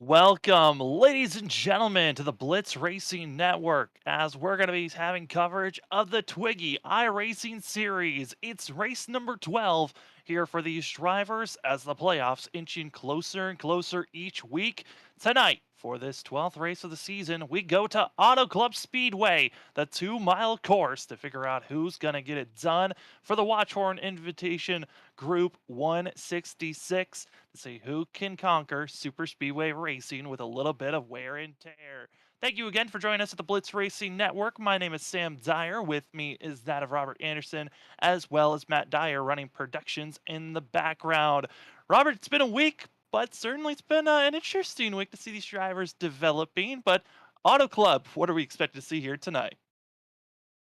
Welcome, ladies and gentlemen, to the Blitz Racing Network as we're going to be having coverage of the Twigi iRacing Series. It's race number 12 here for these drivers as the playoffs inching closer and closer each week. Tonight, for this 12th race of the season, we go to Auto Club Speedway, the 2 mile course, to figure out who's going to get it done for the Watchhorn Invitation Group 166 to see who can conquer super speedway racing with a little bit of wear and tear. Thank you again for joining us at the Blitz Racing Network. My name is Sam Dyer. With me is that of Robert Anderson, as well as Matt Dyer running productions in the background. Robert, it's been a week, but certainly it's been an interesting week to see these drivers developing. But Auto Club, what are we expected to see here tonight?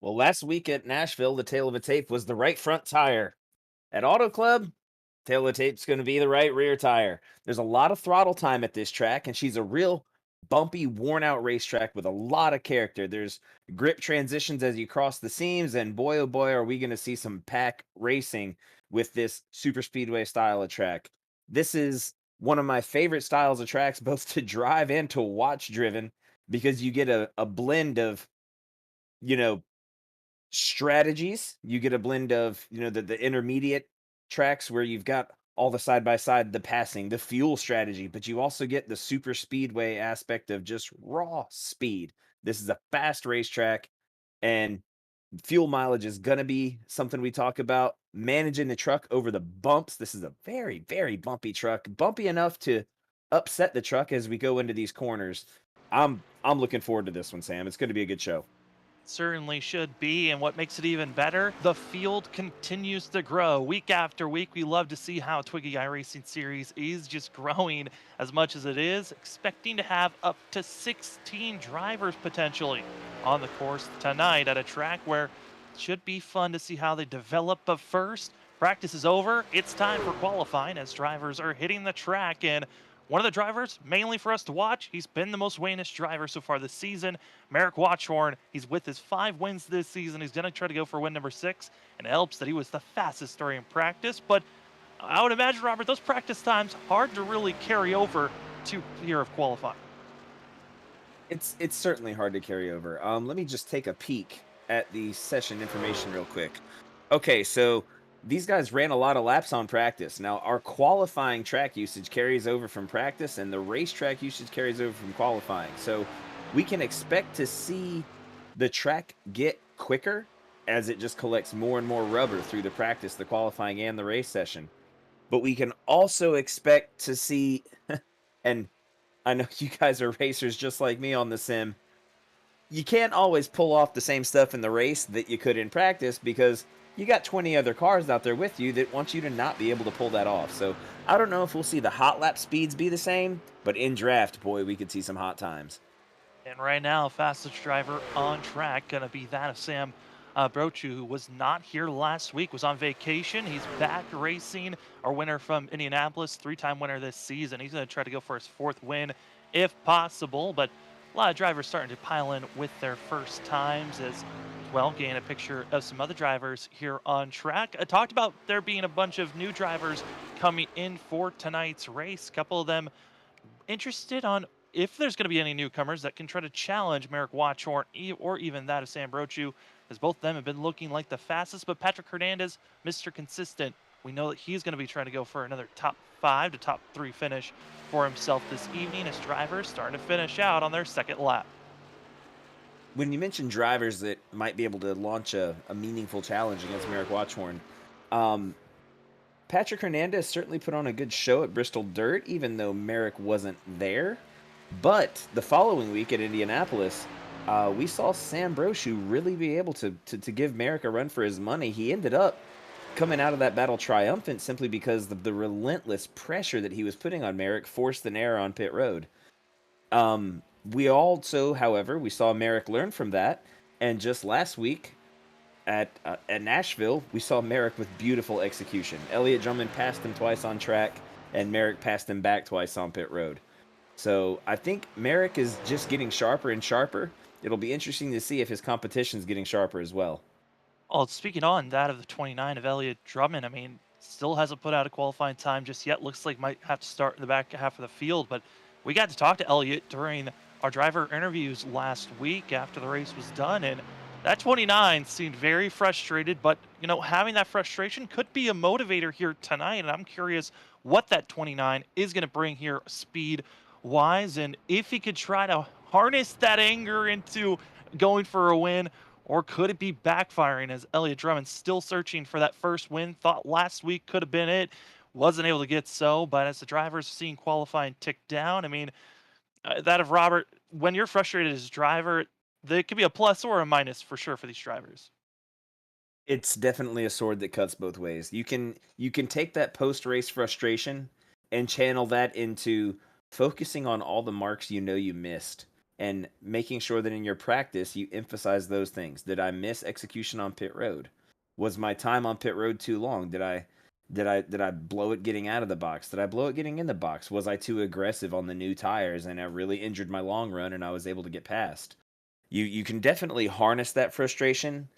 Well, last week at Nashville, the tail of a tape was the right front tire. At Auto Club, tail of the tape's going to be the right rear tire. There's a lot of throttle time at this track, and she's a real bumpy, worn out racetrack with a lot of character. There's grip transitions as you cross the seams, and boy, oh boy, are we going to see some pack racing with this super speedway style of track. This is one of my favorite styles of tracks, both to drive and to watch driven, because you get a blend of, you know, strategies. You get a blend of, the intermediate tracks where you've got all the side by side, the passing, the fuel strategy, but you also get the super speedway aspect of just raw speed. This is a fast racetrack, and fuel mileage is going to be something we talk about. Managing the truck over the bumps. This is a very, very bumpy truck, bumpy enough to upset the truck as we go into these corners. I'm looking forward to this one, Sam. It's going to be a good show. Certainly should be, and what makes it even better, the field continues to grow. Week after week, we love to see how Twiggy iRacing Series is just growing as much as it is, expecting to have up to 16 drivers potentially on the course tonight at a track where it should be fun to see how they develop. But first, practice is over. It's time for qualifying as drivers are hitting the track, and one of the drivers, mainly for us to watch, he's been the most winning driver so far this season. Merrick Watchhorn, he's with his 5 wins this season. He's going to try to go for win number 6, and it helps that he was the fastest during practice. But I would imagine, Robert, those practice times hard to really carry over to year of qualifying. It's certainly hard to carry over. Let me just take a peek at the session information real quick. Okay, so these guys ran a lot of laps on practice. Now, our qualifying track usage carries over from practice, and the racetrack usage carries over from qualifying. So we can expect to see the track get quicker as it just collects more and more rubber through the practice, the qualifying, and the race session. But we can also expect to see, and I know you guys are racers just like me on the sim. You can't always pull off the same stuff in the race that you could in practice because you got 20 other cars out there with you that want you to not be able to pull that off. So I don't know if we'll see the hot lap speeds be the same, but in draft, boy, we could see some hot times. And right now, fastest driver on track going to be that of Sam Brochu, who was not here last week, was on vacation. He's back racing. Our winner from Indianapolis, 3-time winner this season. He's going to try to go for his 4th win if possible. But a lot of drivers starting to pile in with their first times as well. Gain a picture of some other drivers here on track. I talked about there being a bunch of new drivers coming in for tonight's race. A couple of them interested on if there's going to be any newcomers that can try to challenge Merrick Watchorn or even that of Sam Brochu, as both of them have been looking like the fastest. But Patrick Hernandez, Mr. Consistent, we know that he's going to be trying to go for another top 5 to top 3 finish for himself this evening as drivers starting to finish out on their second lap. When you mention drivers that might be able to launch a meaningful challenge against Merrick Watchhorn, um, Patrick Hernandez certainly put on a good show at Bristol Dirt, even though Merrick wasn't there. But the following week at Indianapolis, we saw Sam Brochu really be able to give Merrick a run for his money. He ended up coming out of that battle triumphant simply because of the relentless pressure that he was putting on Merrick forced an error on pit road. We also, however, we saw Merrick learn from that, and just last week at Nashville, we saw Merrick with beautiful execution. Elliott Drummond passed him twice on track, and Merrick passed him back twice on pit road. So I think Merrick is just getting sharper and sharper. It'll be interesting to see if his competition's getting sharper as well. Well, speaking on that of the 29 of Elliott Drummond, I mean, still hasn't put out a qualifying time just yet. Looks like might have to start in the back half of the field, but We got to talk to Elliott during our driver interviews last week after the race was done, and that 29 seemed very frustrated. But having that frustration could be a motivator here tonight, and I'm curious what that 29 is going to bring here, speed wise, and if he could try to harness that anger into going for a win. Or could it be backfiring as Elliott Drummond still searching for that first win? Thought last week could have been it, wasn't able to get so, but as the drivers seeing qualifying tick down, I mean, that of Robert, when you're frustrated as a driver, there could be a plus or a minus for sure for these drivers. It's definitely a sword that cuts both ways. You can take that post-race frustration and channel that into focusing on all the marks you know you missed and making sure that in your practice you emphasize those things. Did I miss execution on pit road? Was my time on pit road too long? Did I blow it getting out of the box? Did I blow it getting in the box? Was I too aggressive on the new tires and I really injured my long run and I was able to get past? You can definitely harness that frustration,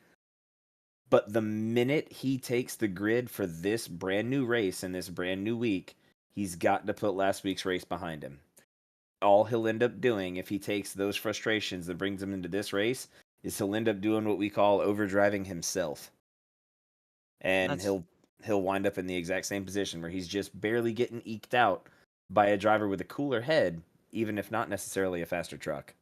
but the minute he takes the grid for this brand new race and this brand new week, he's got to put last week's race behind him. All he'll end up doing if he takes those frustrations and brings them into this race is he'll end up doing what we call overdriving himself. And That's he'll wind up in the exact same position where he's just barely getting eked out by a driver with a cooler head, even if not necessarily a faster truck.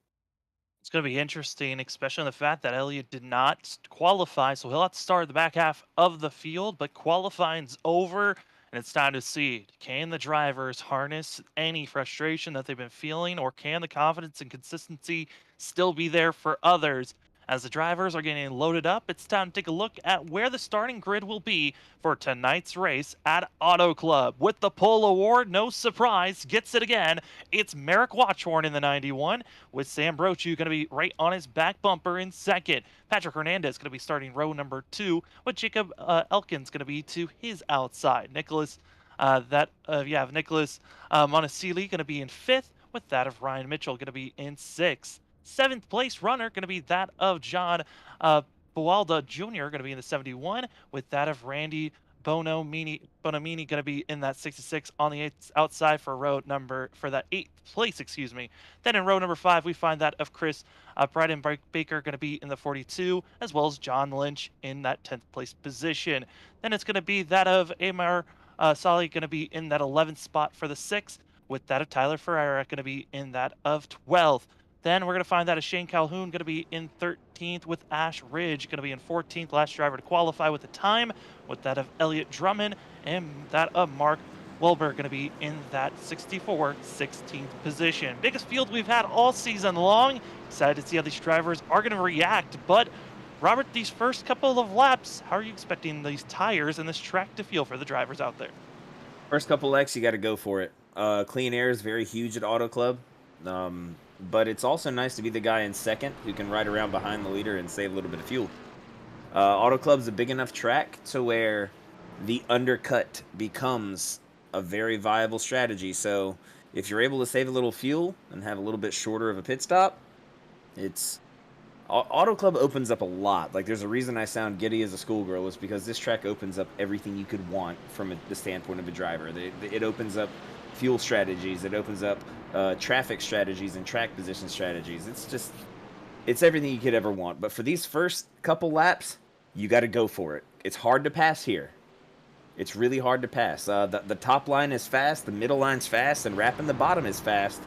It's going to be interesting, especially in the fact that Elliott did not qualify, so he'll have to start at the back half of the field. But qualifying's over, and it's time to see, can the drivers harness any frustration that they've been feeling, or can the confidence and consistency still be there for others? As the drivers are getting loaded up, it's time to take a look at where the starting grid will be for tonight's race at Auto Club. With the pole award, no surprise, gets it again. It's Merrick Watchhorn in the 91, with Sam Brochu going to be right on his back bumper in second. Patrick Hernandez going to be starting row number 2, with Jacob Elkins going to be to his outside. Nicholas Montesili going to be in fifth, with that of Ryan Mitchell going to be in sixth. Seventh place runner going to be that of John Bualda Jr. going to be in the 71, with that of Randy Bonomini going to be in that 66 on the outside for that eighth place, excuse me. Then in row number 5, we find that of Chris Bryden Baker going to be in the 42, as well as John Lynch in that 10th place position. Then it's going to be that of Amar Sali going to be in that 11th spot for the 6th, with that of Tyler Ferreira going to be in that of 12th. Then we're going to find that Shane Calhoun going to be in 13th, with Ash Ridge going to be in 14th, last driver to qualify with the time, with that of Elliott Drummond and that of Mark Wilbur going to be in that 64 16th position. Biggest field we've had all season long. Excited to see how these drivers are going to react. But Robert, these first couple of laps, how are you expecting these tires and this track to feel for the drivers out there? First couple legs, you got to go for it. Clean air is very huge at Auto Club, but it's also nice to be the guy in second who can ride around behind the leader and save a little bit of fuel. Auto Club's a big enough track to where the undercut becomes a very viable strategy. So if you're able to save a little fuel and have a little bit shorter of a pit stop, it's Auto Club opens up a lot. Like, there's a reason I sound giddy as a schoolgirl, is because this track opens up everything you could want from the standpoint of a driver. It opens up fuel strategies. It opens up traffic strategies and track position strategies. It's everything you could ever want. But for these first couple laps, you got to go for it. It's hard to pass here. It's really hard to pass. The top line is fast, the middle line's fast, and wrapping the bottom is fast.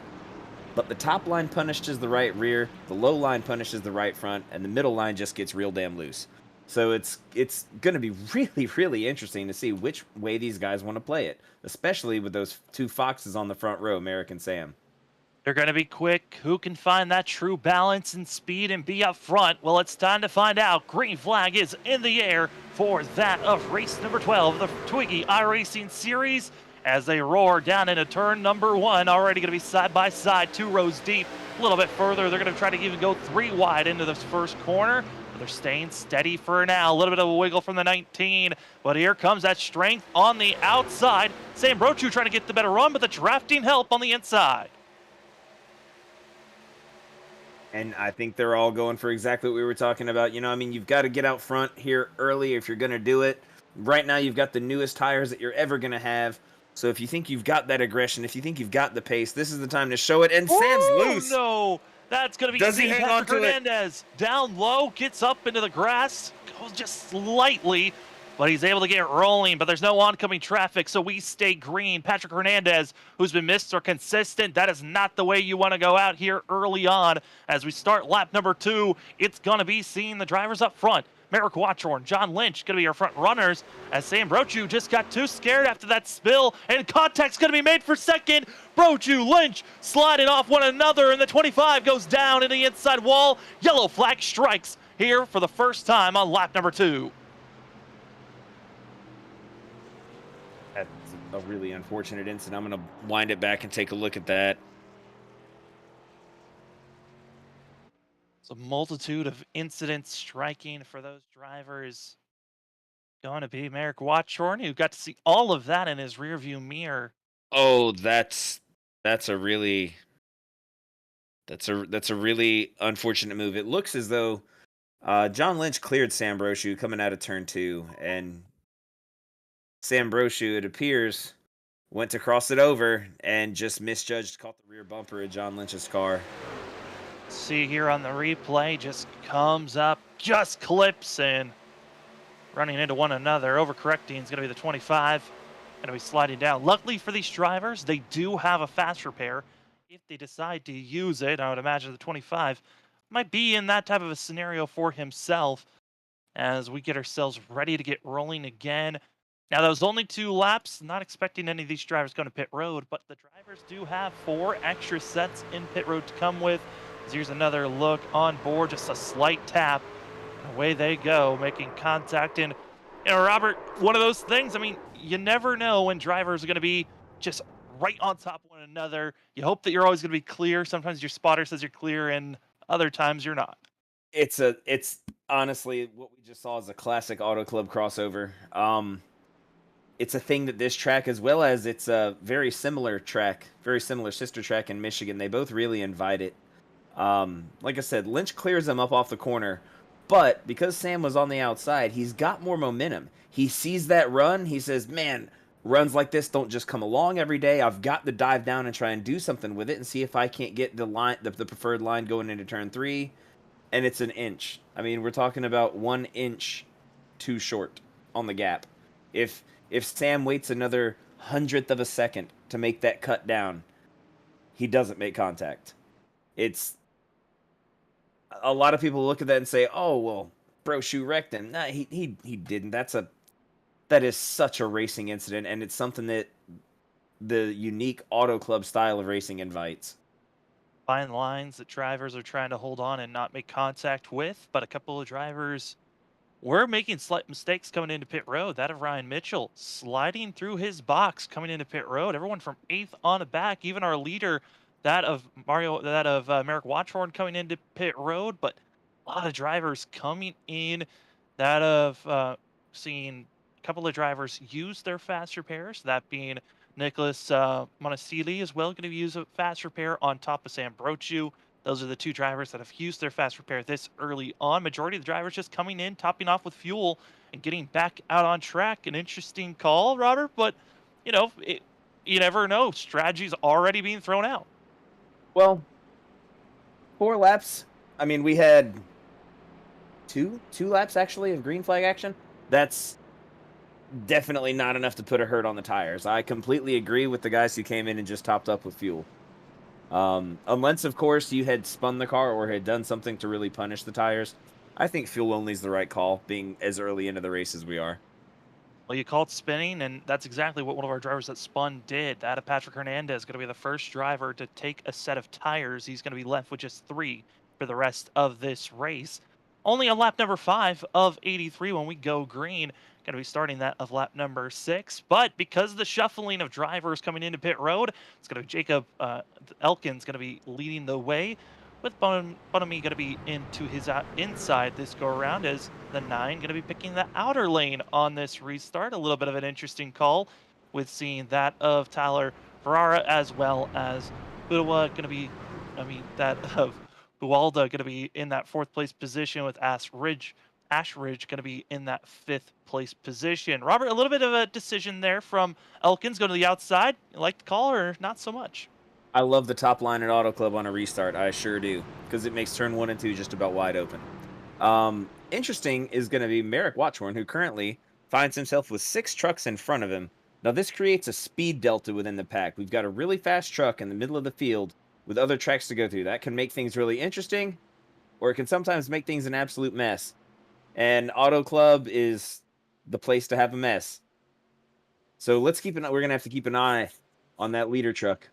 But the top line punishes the right rear, the low line punishes the right front, and the middle line just gets real damn loose. So it's going to be really, really interesting to see which way these guys want to play it, especially with those two foxes on the front row, Merrick and Sam. They're going to be quick. Who can find that true balance and speed and be up front? Well, it's time to find out. Green flag is in the air for that of race number 12, the Twigi iRacing Series, as they roar down into turn number 1. Already going to be side by side, 2 rows deep. A little bit further, they're going to try to even go 3 wide into this first corner. But they're staying steady for now. A little bit of a wiggle from the 19. But here comes that strength on the outside. Sam Brochu trying to get the better run, but the drafting help on the inside. And I think they're all going for exactly what we were talking about. You've got to get out front here early if you're going to do it. Right now, you've got the newest tires that you're ever going to have. So if you think you've got that aggression, if you think you've got the pace, this is the time to show it. And Sam's Oh, loose. no. That's going to be Does he seen. hang on Patrick to it? Hernandez down low, gets up into the grass, goes just slightly, but he's able to get rolling. But there's no oncoming traffic, so we stay green. Patrick Hernandez, who's been Mr. Consistent, that is not the way you want to go out here early on. As we start lap number 2, it's going to be seeing the drivers up front. Merrick Watchorn, John Lynch going to be our front runners, as Sam Brochu just got too scared after that spill, and contact's going to be made for second. Brochu, Lynch sliding off one another, and the 25 goes down in the inside wall. Yellow flag strikes here for the first time on lap number 2. That's a really unfortunate incident. I'm going to wind it back and take a look at that. It's a multitude of incidents striking for those drivers. Going to be Merrick Watchorn, who got to see all of that in his rearview mirror. Oh, that's a really that's a really unfortunate move. It looks as though John Lynch cleared Sam Brochu coming out of turn 2, and Sam Brochu, it appears, went to cross it over and just misjudged, caught the rear bumper of John Lynch's car. See here on the replay, just comes up, just clips in. Running into one another, overcorrecting is going to be the 25. Going to be sliding down. Luckily for these drivers, they do have a fast repair. If they decide to use it, I would imagine the 25 might be in that type of a scenario for himself as we get ourselves ready to get rolling again. Now, that was only 2 laps. Not expecting any of these drivers going to pit road, but the drivers do have 4 extra sets in pit road to come with. So here's another look on board, just a slight tap. Away they go, making contact. And, Robert, one of those things, I mean, you never know when drivers are going to be just right on top of one another. You hope that you're always going to be clear. Sometimes your spotter says you're clear, and other times you're not. It's honestly what we just saw is a classic Auto Club crossover. It's a thing that this track, as well as it's a very similar track, very similar sister track in Michigan, they both really invite it. Like I said, Lynch clears him up off the corner, but because Sam was on the outside, he's got more momentum. He sees that run, he says, man, runs like this don't just come along every day. I've got to dive down and try and do something with it and see if I can't get the line, the preferred line going into turn 3. And it's an inch. I mean, we're talking about 1 inch too short on the gap. If Sam waits another hundredth of a second to make that cut down, he doesn't make contact. It's a lot of people look at that and say, "Oh, well, bro, shoe wrecked him." Nah, he didn't. That is such a racing incident, and it's something that the unique Auto Club style of racing invites. Fine lines that drivers are trying to hold on and not make contact with, but a couple of drivers were making slight mistakes coming into pit road. That of Ryan Mitchell sliding through his box coming into pit road. Everyone from 8th on the back, even our leader, that of Merrick Watchorn coming into pit road. But a lot of drivers coming in. That of seeing a couple of drivers use their fast repairs. That being Nicholas Monasili as well, going to use a fast repair on top of Sam Brochu. Those are the 2 drivers that have used their fast repair this early on. Majority of the drivers just coming in, topping off with fuel, and getting back out on track. An interesting call, Robert, but you never know. Strategy's already being thrown out. Well, 4 laps. I mean, we had two laps actually of green flag action. That's definitely not enough to put a hurt on the tires. I completely agree with the guys who came in and just topped up with fuel. Unless, of course, you had spun the car or had done something to really punish the tires, I think fuel only is the right call, being as early into the race as we are. Well, you called spinning, and that's exactly what one of our drivers that spun did. That of Patrick Hernandez, going to be the first driver to take a set of tires. He's going to be left with just 3 for the rest of this race. Only on lap number 5 of 83 when we go green. Going to be starting that of lap number 6. But because of the shuffling of drivers coming into pit road, it's going to be Jacob Elkins going to be leading the way, with Bonamy going to be into his inside this go around, as the 9 going to be picking the outer lane on this restart. A little bit of an interesting call with seeing that of Tyler Ferrara, as well as Budwa going to be, that of Bualda going to be in that 4th place position, with Ash Ridge Ashridge going to be in that 5th place position. Robert, a little bit of a decision there from Elkins going to the outside. You like the call or not so much? I love the top line at Auto Club on a restart. I sure do, because it makes turn 1 and 2 just about wide open. Interesting is going to be Merrick Watchorn, who currently finds himself with 6 trucks in front of him. Now, this creates a speed delta within the pack. We've got a really fast truck in the middle of the field with other tracks to go through. That can make things really interesting, or it can sometimes make things an absolute mess. And Auto Club is the place to have a mess. So we're going to have to keep an eye on that leader truck.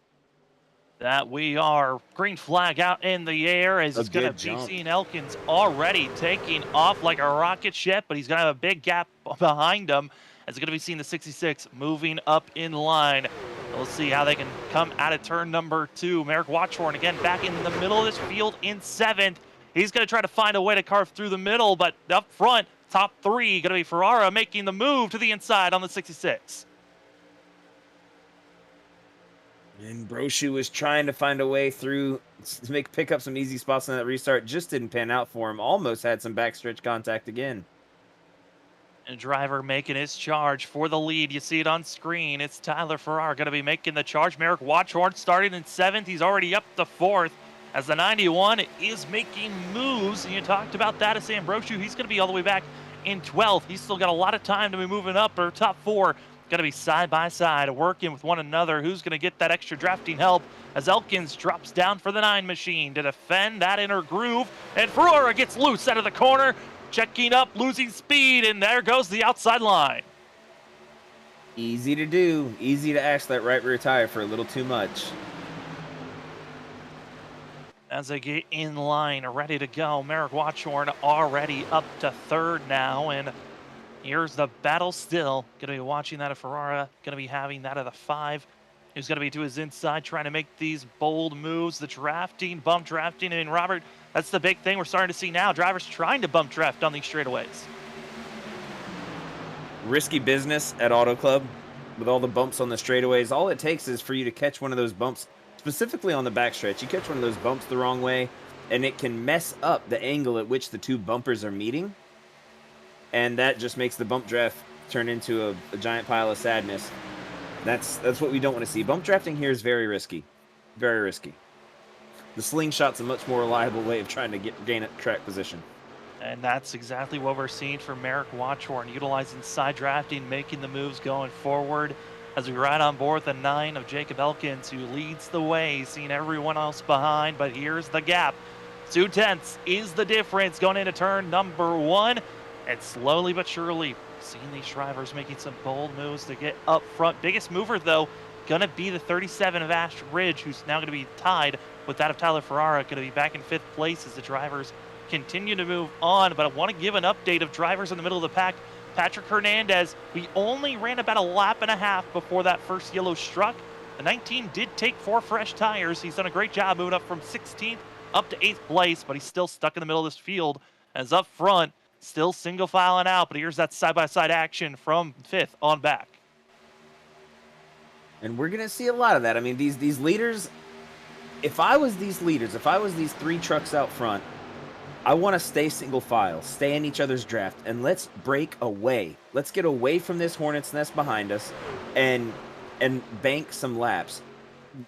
That we are. Green flag out in the air as A it's going to good be jump. seen Elkins already taking off like a rocket ship, but he's going to have a big gap behind him as it's going to be seeing the 66 moving up in line. We'll see how they can come out of turn number 2. Merrick Watchorn again back in the middle of this field in 7th. He's going to try to find a way to carve through the middle, but up front, top 3 going to be Ferrara making the move to the inside on the 66. And Brochu was trying to find a way through to pick up some easy spots on that restart. Just didn't pan out for him. Almost had some backstretch contact again. And driver making his charge for the lead. You see it on screen. It's Tyler Farrar going to be making the charge. Merrick Watchorn starting in 7th. He's already up to 4th as the 91 is making moves. And you talked about that as Sam Brochu. He's going to be all the way back in 12th. He's still got a lot of time to be moving up, or top 4 going to be side by side working with one another. Who's going to get that extra drafting help as Elkins drops down for the 9 machine to defend that inner groove, and Ferrara gets loose out of the corner, checking up, losing speed, and there goes the outside line. Easy to do. Easy to ash that right rear tire for a little too much. As they get in line, ready to go, Merrick Watchorn already up to 3rd now, and here's the battle still. Going to be watching that of Ferrara. Going to be having that of the 5. Who's going to be to his inside, trying to make these bold moves. The drafting, bump drafting. I mean, Robert, that's the big thing we're starting to see now. Drivers trying to bump draft on these straightaways. Risky business at Auto Club with all the bumps on the straightaways. All it takes is for you to catch one of those bumps, specifically on the backstretch. You catch one of those bumps the wrong way, and it can mess up the angle at which the 2 bumpers are meeting. And that just makes the bump draft turn into a giant pile of sadness. That's what we don't want to see. Bump drafting here is very risky. Very risky. The slingshot's a much more reliable way of trying to gain a track position. And that's exactly what we're seeing from Merrick Watchorn, utilizing side drafting, making the moves going forward. As we ride on board the 9 of Jacob Elkins, who leads the way, seeing everyone else behind, but here's the gap. 2/10 is the difference going into turn number 1. And slowly but surely, seeing these drivers making some bold moves to get up front. Biggest mover, though, going to be the 37 of Ash Ridge, who's now going to be tied with that of Tyler Ferrara, going to be back in 5th place as the drivers continue to move on. But I want to give an update of drivers in the middle of the pack. Patrick Hernandez, we only ran about a lap and a half before that first yellow struck. The 19 did take 4 fresh tires. He's done a great job moving up from 16th up to 8th place, but he's still stuck in the middle of this field. As up front, still single filing out, but here's that side-by-side action from 5th on back. And we're going to see a lot of that. I mean, these leaders, if I was these 3 trucks out front, I want to stay single file, stay in each other's draft, and let's break away. Let's get away from this hornet's nest behind us and bank some laps.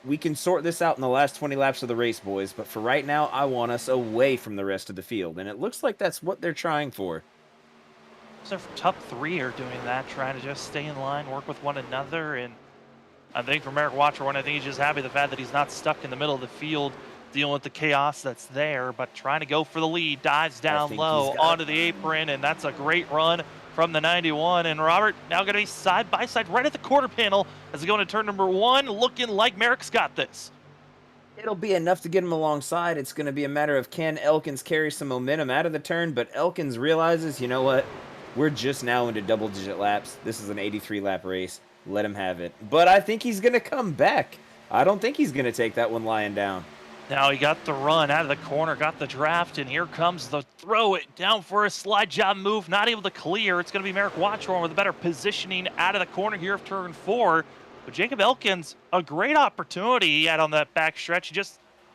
We can sort this out in the last 20 laps of the race, boys, but for right now, I want us away from the rest of the field, and it looks like that's what they're trying for. So top 3 are doing that, trying to just stay in line, work with one another, and I think for Merrick Watchorn, I think he's just happy the fact that he's not stuck in the middle of the field dealing with the chaos that's there, but trying to go for the lead, dives down low onto the apron, and that's a great run from the 91. And Robert now going to be side by side right at the quarter panel as we go into turn number 1, looking like Merrick's got this. It'll be enough to get him alongside. It's going to be a matter of can Elkins carry some momentum out of the turn, but Elkins realizes, you know what? We're just now into double-digit laps. This is an 83-lap race. Let him have it. But I think he's going to come back. I don't think he's going to take that one lying down. Now he got the run out of the corner, got the draft, and here comes the throw it down for a slide job move. Not able to clear. It's going to be Merrick Watchorn with a better positioning out of the corner here of turn 4. But Jacob Elkins, a great opportunity he had on that back stretch.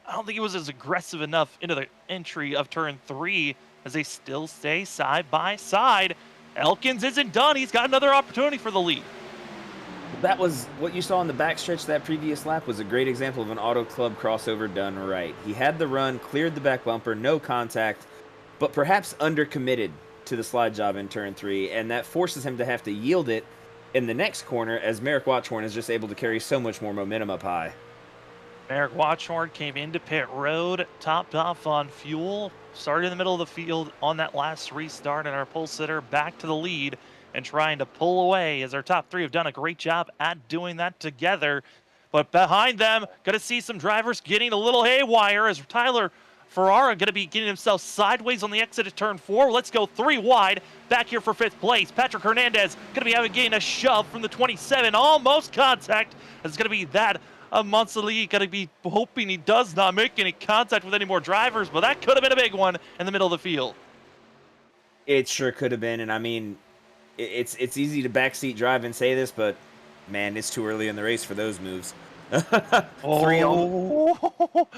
I don't think he was as aggressive enough into the entry of turn 3 as they still stay side by side. Elkins isn't done. He's got another opportunity for the lead. That was what you saw in the backstretch that previous lap was a great example of an Auto Club crossover done right. He had the run, cleared the back bumper, no contact, but perhaps undercommitted to the slide job in turn 3, and that forces him to have to yield it in the next corner as Merrick Watchhorn is just able to carry so much more momentum up high. Merrick Watchhorn came into pit road, topped off on fuel, started in the middle of the field on that last restart, and our pole sitter back to the lead and trying to pull away as our top three have done a great job at doing that together. But behind them, going to see some drivers getting a little haywire as Tyler Ferrara going to be getting himself sideways on the exit of turn 4. Let's go 3 wide. Back here for 5th place. Patrick Hernandez going to be getting a shove from the 27. Almost contact. It's going to be that Mansali going to be hoping he does not make any contact with any more drivers, but that could have been a big one in the middle of the field. It sure could have been, and I mean, it's easy to backseat drive and say this, but man, it's too early in the race for those moves. Three on, Oh,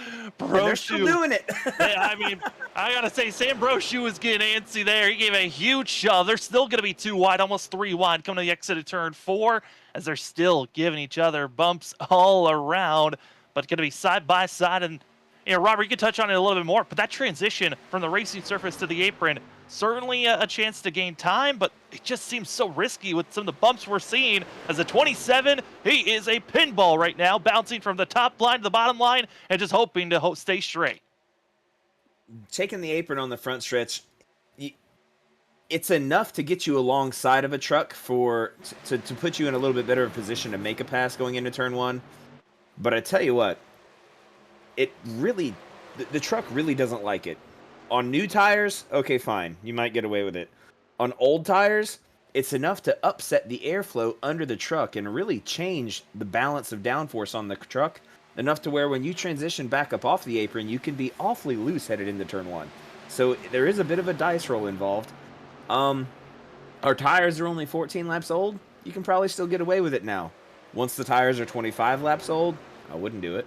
and they're still Brochu. doing it. I mean, I gotta say, Sam Brochu was getting antsy there. He gave a huge shove. They're still gonna be 2 wide, almost 3 wide, coming to the exit of turn 4, as they're still giving each other bumps all around, but gonna be side by side. And Robert, you can touch on it a little bit more, but that transition from the racing surface to the apron, certainly a chance to gain time, but it just seems so risky with some of the bumps we're seeing. As a 27, he is a pinball right now, bouncing from the top line to the bottom line and just hoping to stay straight. Taking the apron on the front stretch, it's enough to get you alongside of a truck to put you in a little bit better of a position to make a pass going into turn 1. But I tell you what, it really the truck really doesn't like it. On new tires, okay, fine, you might get away with it. On old tires, it's enough to upset the airflow under the truck and really change the balance of downforce on the truck, enough to where when you transition back up off the apron, you can be awfully loose headed into turn 1. So there is a bit of a dice roll involved. Our tires are only 14 laps old. You can probably still get away with it now. Once the tires are 25 laps old, I wouldn't do it.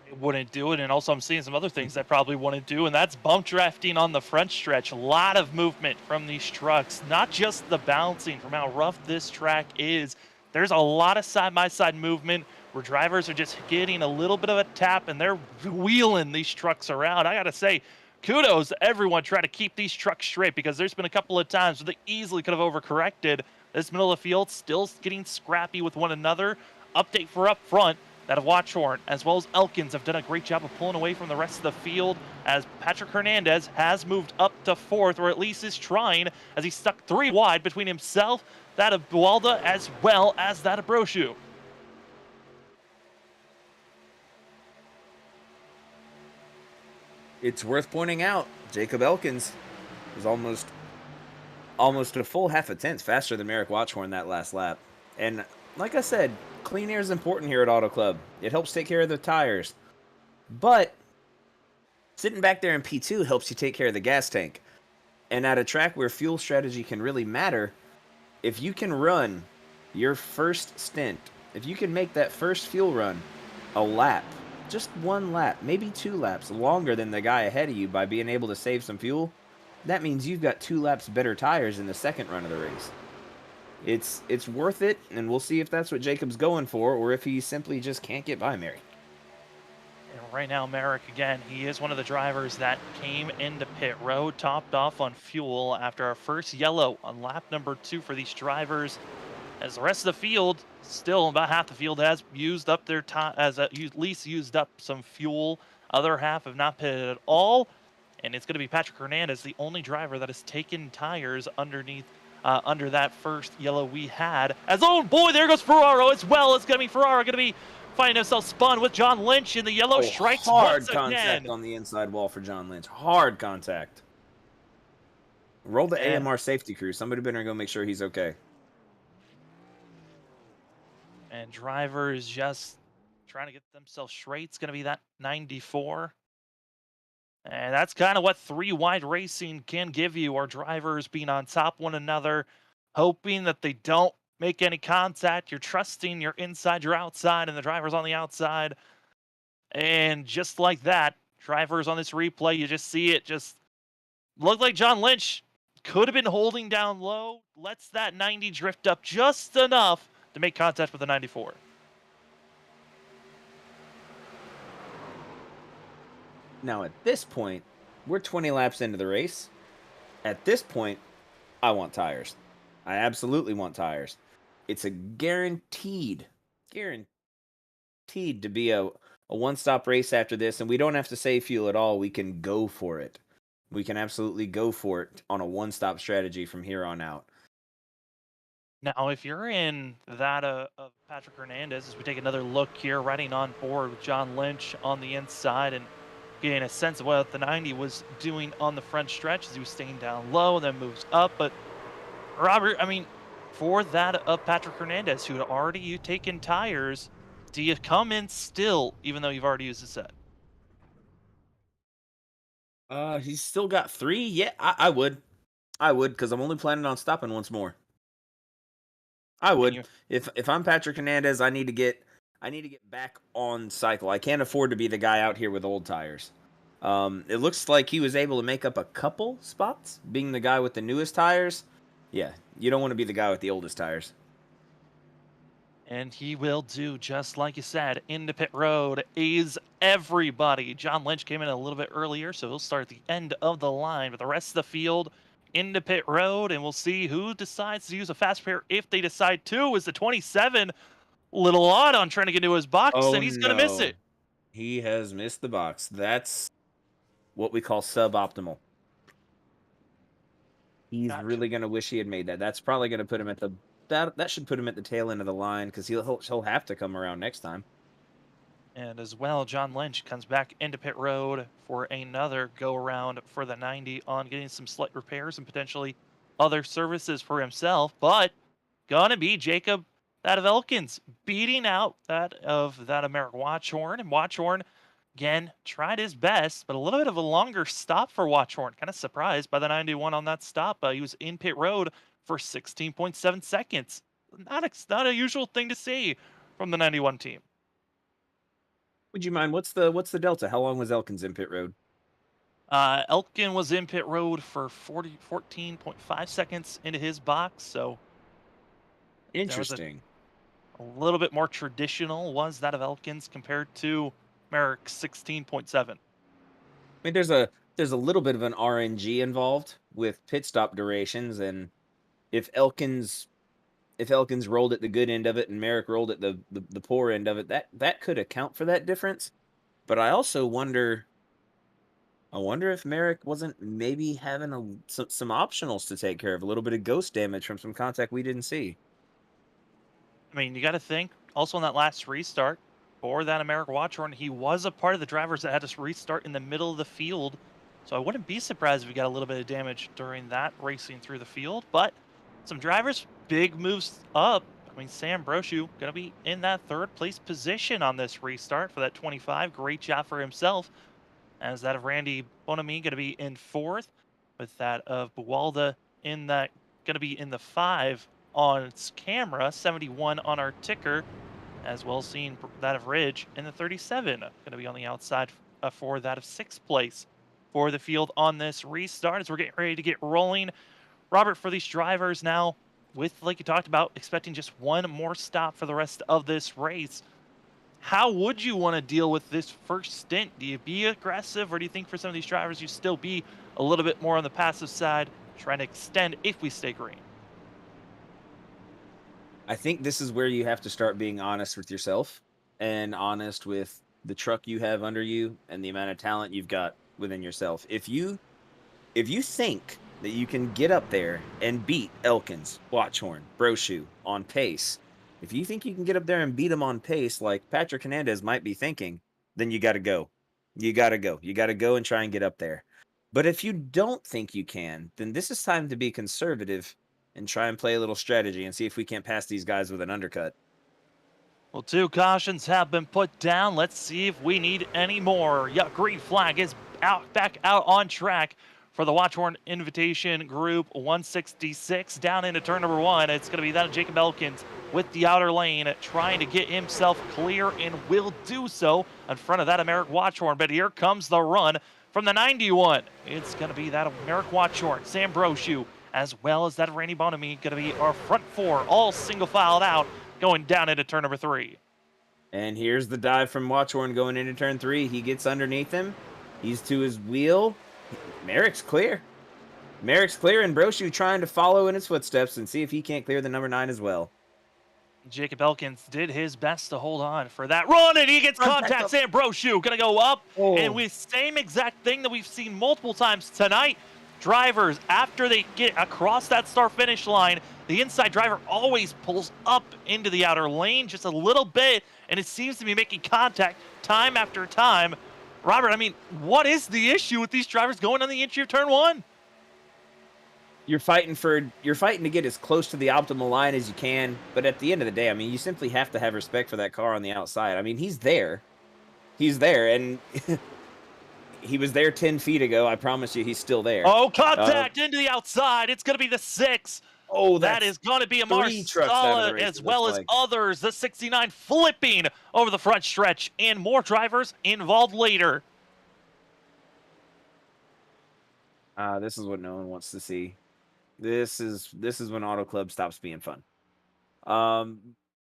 It wouldn't do it, and also I'm seeing some other things that probably wouldn't do, and that's bump drafting on the front stretch. A lot of movement from these trucks, not just the bouncing from how rough this track is. There's a lot of side-by-side movement where drivers are just getting a little bit of a tap, and they're wheeling these trucks around. I gotta say, kudos to everyone trying to keep these trucks straight, because there's been a couple of times where they easily could have overcorrected. This middle of the field still getting scrappy with one another. Update for up front, that of Watchhorn as well as Elkins have done a great job of pulling away from the rest of the field, as Patrick Hernandez has moved up to 4th, or at least is trying, as he's stuck 3 wide between himself, that of Bualda, as well as that of Brochu. It's worth pointing out, Jacob Elkins was almost a full half a tenth faster than Merrick Watchhorn that last lap. And like I said, clean air is important here at Auto Club. It helps take care of the tires. But sitting back there in P2 helps you take care of the gas tank. And at a track where fuel strategy can really matter, if you can run your first stint, if you can make that first fuel run a lap, just 1 lap, maybe 2 laps longer than the guy ahead of you by being able to save some fuel, that means you've got 2 laps better tires in the second run of the race. It's worth it, and we'll see if that's what Jacob's going for, or if he simply just can't get by Mary. And right now, Merrick, again, he is one of the drivers that came into pit road, topped off on fuel after our first yellow on lap number 2 for these drivers. As the rest of the field, still about half the field has used up their time, as at least used up some fuel. Other half have not pitted at all. And it's going to be Patrick Hernandez, the only driver that has taken tires underneath, under that first yellow we had. As, oh boy, there goes Ferraro as well. It's going to be Ferraro going to be finding himself spun with John Lynch in the yellow strikes Hard once contact again. on the inside wall for John Lynch. Hard contact. Roll the And AMR safety crew. Somebody better go make sure he's okay. And driver is just trying to get themselves straight. It's going to be that 94. And that's kind of what 3 wide racing can give you, our drivers being on top one another, hoping that they don't make any contact. You're trusting you're inside, you're outside, and the driver's on the outside. And just like that, drivers on this replay, you just see it just Looked like John Lynch could have been holding down low, lets that 90 drift up just enough to make contact with the 94. Now, at this point, we're 20 laps into the race. At this point, I want tires. I absolutely want tires. It's a guaranteed to be a one-stop race after this, and we don't have to save fuel at all. We can go for it. We can absolutely go for it on a one-stop strategy from here on out. Now, if you're in that of Patrick Hernandez, as we take another look here, riding on board with John Lynch on the inside and getting a sense of what the 90 was doing on the front stretch as he was staying down low and then moves up. But Robert, I mean, for that of Patrick Hernandez, who had already taken tires, do you come in still, even though you've already used the set? He's still got three. Yeah, I would, because I'm only planning on stopping once more. I And would. you If I'm Patrick Hernandez, I need to get back on cycle. I can't afford to be the guy out here with old tires. It looks like he was able to make up a couple spots, being the guy with the newest tires. Yeah, you don't want to be the guy with the oldest tires. And he will do just like you said. Into pit road is everybody. John Lynch came in a little bit earlier, so he'll start at the end of the line. But the rest of the field into pit road, and we'll see who decides to use a fast pair if they decide to. Is the 27 little odd on trying to get into his box, Oh and he's going to miss it. no, he has missed the box. That's what we call suboptimal. He's Gotcha. really gonna wish he had made that. That's probably gonna put him at the that should put him at the tail end of the line because he'll have to come around next time. And as well, John Lynch comes back into pit road for another go around for the 90 on getting some slight repairs and potentially other services for himself. But gonna be Jacob that of Elkins beating out that American Watchhorn. And Watchhorn again tried his best, but a little bit of a longer stop for Watchhorn. Kind of surprised by the 91 on that stop. He was in pit road for 16.7 seconds. Not a usual thing to see from the 91 team. Would you mind? What's the delta? How long was Elkins in pit road? Elkin was in pit road for 14.5 seconds into his box, so that was Interesting. a little bit more traditional, was that of Elkins compared to Merrick's 16.7. I mean, there's a little bit of an RNG involved with pit stop durations, and if Elkins if Elkins rolled at the good end of it and Merrick rolled at the poor end of it, that could account for that difference. But I also wonder if Merrick wasn't maybe having some optionals to take care of, a little bit of ghost damage from some contact we didn't see. I mean, you got to think also on that last restart for that American Watchhorn, he was a part of the drivers that had to restart in the middle of the field. So I wouldn't be surprised if we got a little bit of damage during that racing through the field. But some drivers, big moves up. I mean, Sam Brochu going to be in that third place position on this restart for that 25. Great job for himself. As that of Randy Bonamy going to be in fourth, with that of Buwalda in that going to be in the 5 on its camera, 71 on our ticker, as well as seeing that of Ridge in the 37, going to be on the outside for that of 6th place for the field on this restart as we're getting ready to get rolling. Robert, for these drivers now, with like you talked about, expecting just one more stop for the rest of this race. How would you want to deal with this first stint? Do you be aggressive, or do you think for some of these drivers you still be a little bit more on the passive side, trying to extend if we stay green? I think this is where you have to start being honest with yourself and honest with the truck you have under you and the amount of talent you've got within yourself. If you think that you can get up there and beat Elkins, Watchhorn, Brochu on pace, if you think you can get up there and beat them on pace like Patrick Hernandez might be thinking, then you got to go. You got to go. You got to go and try and get up there. But if you don't think you can, then this is time to be conservative and try and play a little strategy and see if we can't pass these guys with an undercut. Well, 2 cautions have been put down. Let's see if we need any more. Yeah, green flag is back out on track for the Watchhorn Invitation Group 166 down into turn number 1. It's going to be that of Jacob Elkins with the outer lane trying to get himself clear and will do so in front of that American Watchhorn. But here comes the run From the 91, it's going to be that of Merrick Watchorn, Sam Brochu, as well as that of Randy Bonamy, going to be our front four, all single filed out, going down into turn number 3. And here's the dive from Watchorn going into turn 3. He gets underneath him. He's to his wheel. Merrick's clear. Merrick's clear, and Brochu trying to follow in his footsteps and see if he can't clear the number 9 as well. Jacob Elkins did his best to hold on for that run, and he gets Contact contact. up. Sam Brochu gonna go up, and Oh, with same exact thing that we've seen multiple times tonight. Drivers, after they get across that start finish line, the inside driver always pulls up into the outer lane just a little bit, and it seems to be making contact time after time. Robert, I mean, what is the issue with these drivers going on the entry of turn 1? you're fighting to get as close to the optimal line as you can, but at the end of the day, I mean, you simply have to have respect for that car on the outside. I mean, he's there. He's there, and he was there 10 feet ago. I promise you he's still there. Oh, Uh, contact into the outside. It's going to be the 6. oh, That that's is going to be a 3 trucks out of the Marsala race, as it looks well as like. others. The 69 flipping over the front stretch, and more drivers involved later. This is what no one wants to see. This is when Auto Club stops being fun. Um,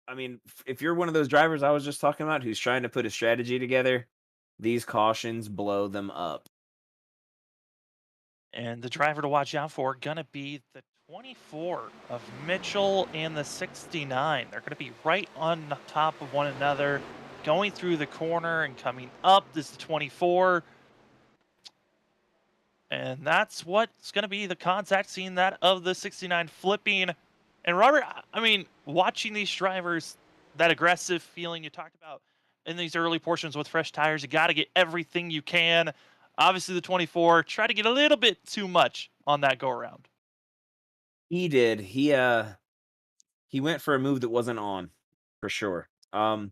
I mean, if you're one of those drivers I was just talking about who's trying to put a strategy together, these cautions blow them up. And the driver to watch out for going to be the 24 of Mitchell and the 69. They're going to be right on the top of one another, going through the corner and coming up. This is the 24. And that's what's going to be the contact, seeing that of the 69 flipping. And Robert, I mean, watching these drivers, that aggressive feeling you talked about in these early portions with fresh tires, you got to get everything you can. Obviously, the 24 try to get a little bit too much on that go around. He did. He went for a move that wasn't on, for sure. It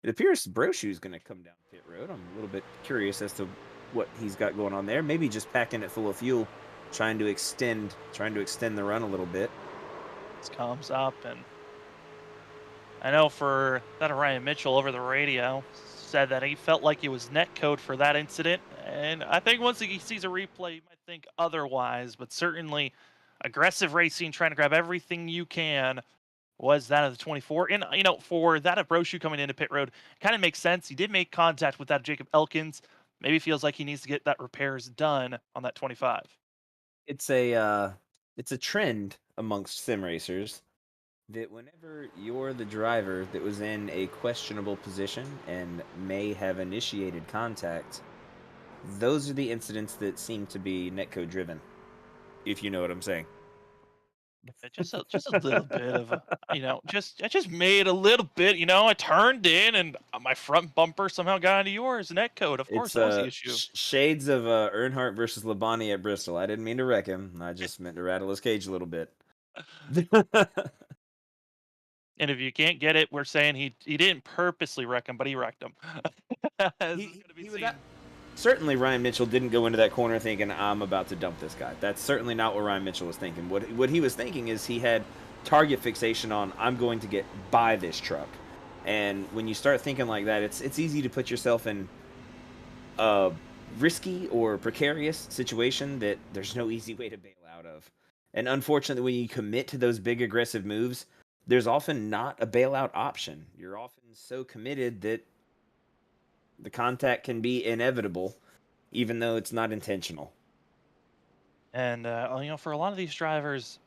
appears Brochu's going to come down pit road. I'm a little bit curious as to what he's got going on there. Maybe just packing it full of fuel, trying to extend the run a little bit. This comes up, and I know for that Ryan Mitchell over the radio said that he felt like it was net code for that incident. And I think once he sees a replay, he might think otherwise, but certainly aggressive racing, trying to grab everything you can was that of the 24. And, for that of Brochu coming into pit road, kind of makes sense. He did make contact with that Jacob Elkins. Maybe feels like he needs to get that repairs done on that 25. It's a trend amongst sim racers that whenever you're the driver that was in a questionable position and may have initiated contact, those are the incidents that seem to be netcode driven, if you know what I'm saying. Just a little bit of a, just I just made a little bit. I turned in and my front bumper somehow got into yours. Net code, of course, It's that was the issue. shades of Earnhardt versus Labonte at Bristol. I didn't mean to wreck him. I just meant to rattle his cage a little bit. And if you can't get it, we're saying he didn't purposely wreck him, but he wrecked him. As is he going to be he was seen. certainly Ryan Mitchell didn't go into that corner thinking I'm about to dump this guy. That's certainly not what Ryan Mitchell was thinking. What he was thinking is he had target fixation on I'm going to get by this truck. And when you start thinking like that, it's easy to put yourself in a risky or precarious situation that there's no easy way to bail out of. And unfortunately, when you commit to those big aggressive moves, there's often not a bailout option. You're often so committed that the contact can be inevitable, even though it's not intentional. And for a lot of these drivers,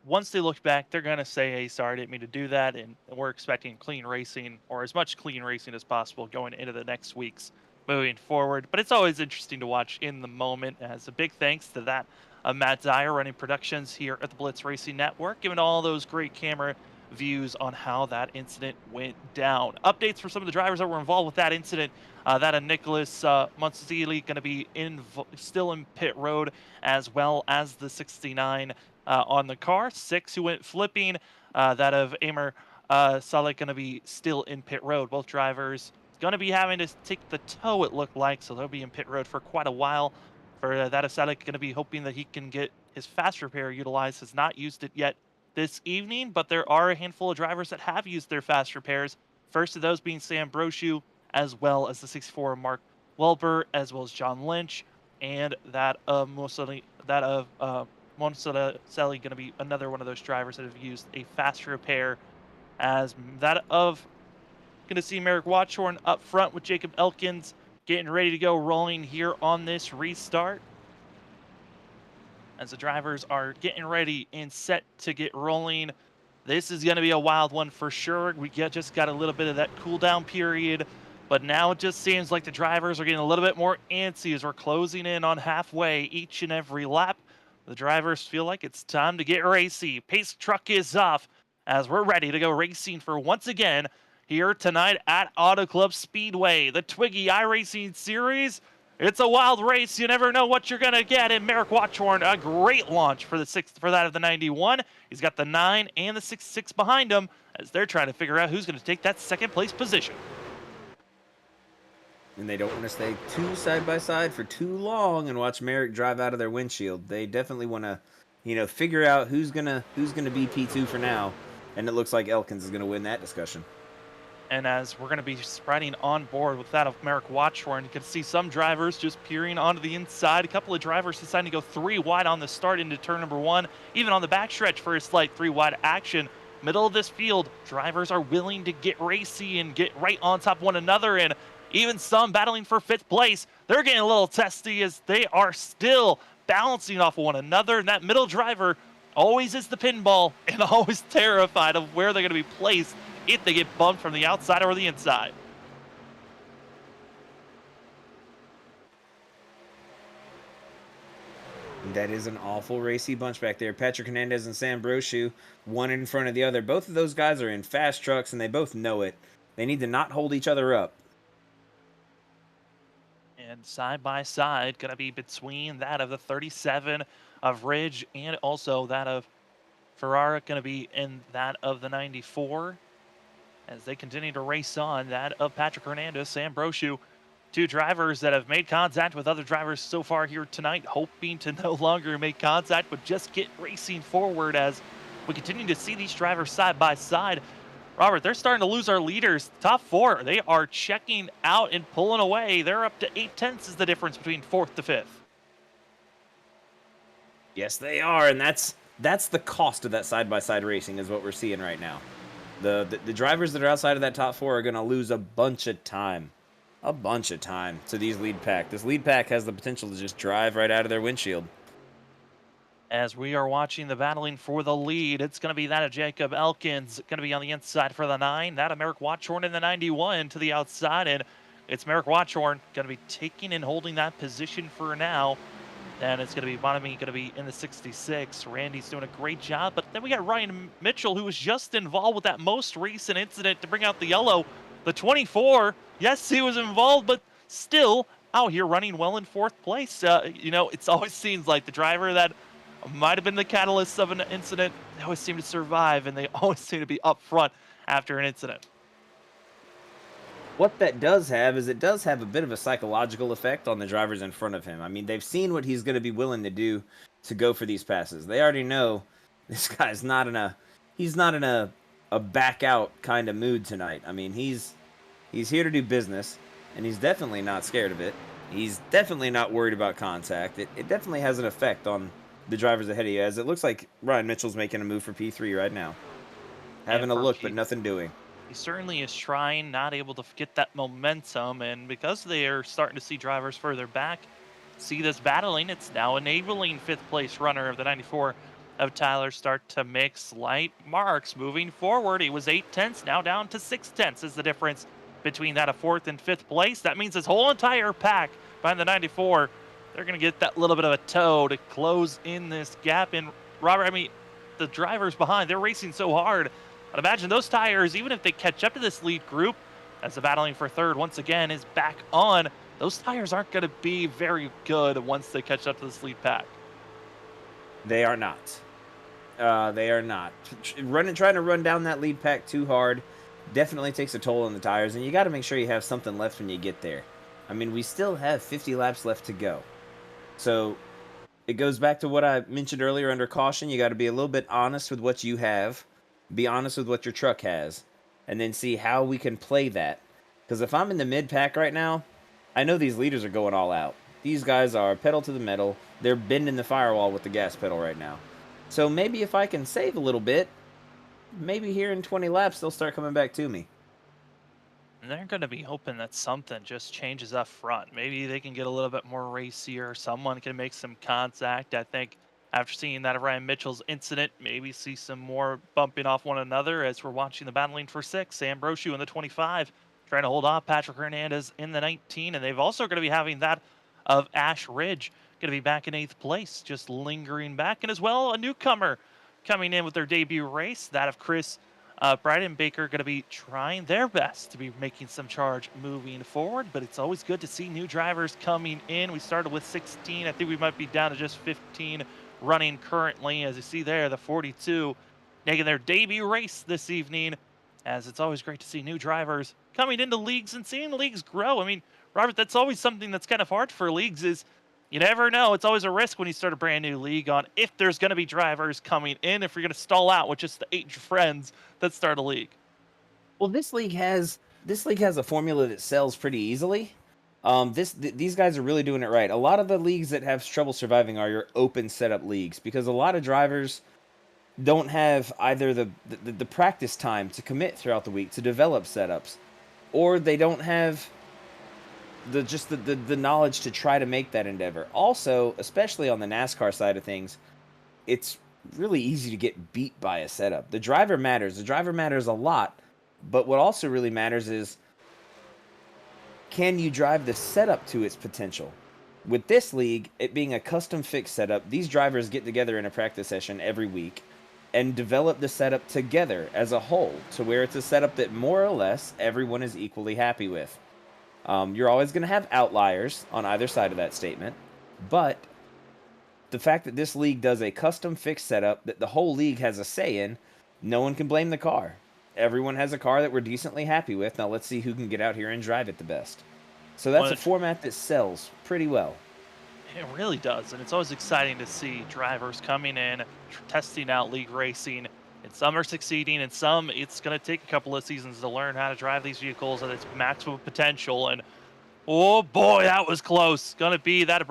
once they look back, they're gonna say, "Hey, sorry, I didn't mean to do that," and we're expecting clean racing or as much clean racing as possible going into the next weeks moving forward. But it's always interesting to watch in the moment. As a big thanks to that Matt Dyer running productions here at the Blitz Racing Network, giving all those great camera views on how that incident went down. Updates for some of the drivers that were involved with that incident. That Nicholas Monzili going to be still in pit road, as well as the 69 on the car. 6 who went flipping. That of Amer Saleh going to be still in pit road. Both drivers going to be having to take the tow, it looked like, so they'll be in pit road for quite a while. For that of Saleh going to be hoping that he can get his fast repair utilized. Has not used it yet this evening, but there are a handful of drivers that have used their fast repairs. First of those being Sam Brochu, as well as the 64 Mark Welber, as well as John Lynch. and that of Monticelli going to be another one of those drivers that have used a fast repair, as that of going to see Merrick Watchorn up front with Jacob Elkins getting ready to go rolling here on this restart. As the drivers are getting ready and set to get rolling, this is going to be a wild one for sure. Just got a little bit of that cool down period, but now it just seems like the drivers are getting a little bit more antsy as we're closing in on halfway each and every lap. The drivers feel like it's time to get racy. Pace truck is off as we're ready to go racing for once again here tonight at Auto Club Speedway, the Twigi iRacing Series. It's a wild race. You never know what you're going to get. And Merrick Watchorn, a great launch for that of the 91. He's got the 9 and the 66 behind him as they're trying to figure out who's going to take that second place position. And they don't want to stay too side by side for too long and watch Merrick drive out of their windshield. They definitely want to, figure out who's gonna be P2 for now. And it looks like Elkins is gonna win that discussion. And as we're going to be spreading on board with that of Merrick Watchorn, you can see some drivers just peering onto the inside. A couple of drivers deciding to go 3 wide on the start into turn number 1, even on the backstretch for a slight 3 wide action. Middle of this field, drivers are willing to get racy and get right on top of one another, and even some battling for 5th place. They're getting a little testy as they are still balancing off of one another, and that middle driver always is the pinball and always terrified of where they're going to be placed if they get bumped from the outside or the inside. That is an awful racy bunch back there. Patrick Hernandez and Sam Brochu, one in front of the other. Both of those guys are in fast trucks, and they both know it. They need to not hold each other up. And side by side, going to be between that of the 37 of Ridge and also that of Ferrara, going to be in that of the 94. As they continue to race on, that of Patrick Hernandez, Sam Brochu, 2 drivers that have made contact with other drivers so far here tonight, hoping to no longer make contact, but just get racing forward as we continue to see these drivers side by side. Robert, they're starting to lose our leaders. Top 4, they are checking out and pulling away. They're up to 8/10 is the difference between 4th to 5th. Yes, they are, and that's the cost of that side-by-side racing is what we're seeing right now. The drivers that are outside of that top 4 are going to lose a bunch of time. A bunch of time to these lead pack. This lead pack has the potential to just drive right out of their windshield. As we are watching the battling for the lead, it's going to be that of Jacob Elkins, going to be on the inside for the 9, that of Merrick Watchorn in the 91 to the outside, and it's Merrick Watchorn going to be taking and holding that position for now. And it's going to be Bonamy going to be in the 66. Randy's doing a great job. But then we got Ryan Mitchell, who was just involved with that most recent incident to bring out the yellow. The 24, yes, he was involved, but still out here running well in 4th place. It always seems like the driver that might have been the catalyst of an incident, they always seem to survive, and they always seem to be up front after an incident. What that does have is it does have a bit of a psychological effect on the drivers in front of him. I mean, they've seen what he's going to be willing to do to go for these passes. They already know this guy's not in a back out kind of mood tonight. I mean, he's here to do business, and he's definitely not scared of it. He's definitely not worried about contact. It definitely has an effect on the drivers ahead of you, as it looks like Ryan Mitchell's making a move for P3 right now. Having a look, but nothing doing. He certainly is trying, not able to get that momentum, and because they are starting to see drivers further back see this battling, it's now enabling 5th place runner of the 94 of Tyler start to mix light marks. Moving forward, he was 8/10, now down to 6/10 is the difference between that of 4th and 5th place. That means his whole entire pack behind the 94, they're going to get that little bit of a toe to close in this gap. And Robert, I mean, the drivers behind, they're racing so hard. But imagine those tires, even if they catch up to this lead group, as the battling for 3rd once again is back on, those tires aren't going to be very good once they catch up to this lead pack. They are not. They are not. Trying to run down that lead pack too hard definitely takes a toll on the tires, and you got to make sure you have something left when you get there. I mean, we still have 50 laps left to go. So it goes back to what I mentioned earlier under caution. You got to be a little bit honest with what you have. Be honest with what your truck has, and then see how we can play that. Because if I'm in the mid pack right now, I know these leaders are going all out. These guys are pedal to the metal. They're bending the firewall with the gas pedal right now. So maybe if I can save a little bit, maybe here in 20 laps they'll start coming back to me. And they're going to be hoping that something just changes up front. Maybe they can get a little bit more racier. Someone can make some contact. I think after seeing that Ryan Mitchell's incident, maybe see some more bumping off one another as we're watching the battling for six. Sam Brochu in the 25 trying to hold off Patrick Hernandez in the 19. And they've also going to be having that of Ash Ridge going to be back in eighth place, just lingering back. And as well, a newcomer coming in with their debut race, that of Chris Bryden Baker going to be trying their best to be making some charge moving forward, but it's always good to see new drivers coming in. We started with 16. I think we might be down to just 15 running currently. As you see there, the 42 making their debut race this evening, as it's always great to see new drivers coming into leagues and seeing leagues grow. I mean, Robert, that's always something that's kind of hard for leagues is you never know. It's always a risk when you start a brand new league on if there's going to be drivers coming in, if you're going to stall out with just the 8 friends that start a league. Well, this league has a formula that sells pretty easily. These guys are really doing it right. A lot of the leagues that have trouble surviving are your open setup leagues because a lot of drivers don't have either the practice time to commit throughout the week to develop setups, or they don't have the knowledge to try to make that endeavor. Also, especially on the NASCAR side of things, it's really easy to get beat by a setup. The driver matters. The driver matters a lot, but what also really matters is can you drive the setup to its potential? With this league, it being a custom fixed setup, these drivers get together in a practice session every week and develop the setup together as a whole to where it's a setup that more or less everyone is equally happy with. You're always going to have outliers on either side of that statement, but the fact that this league does a custom fixed setup that the whole league has a say in, no one can blame the car. Everyone has a car that we're decently happy with. Now let's see who can get out here and drive it the best. So that's Well, a format that sells pretty well. it really does, and it's always exciting to see drivers coming in, testing out league racing. And some are succeeding, and some it's going to take a couple of seasons to learn how to drive these vehicles at its maximum potential. And oh boy, that was close. Going to be that of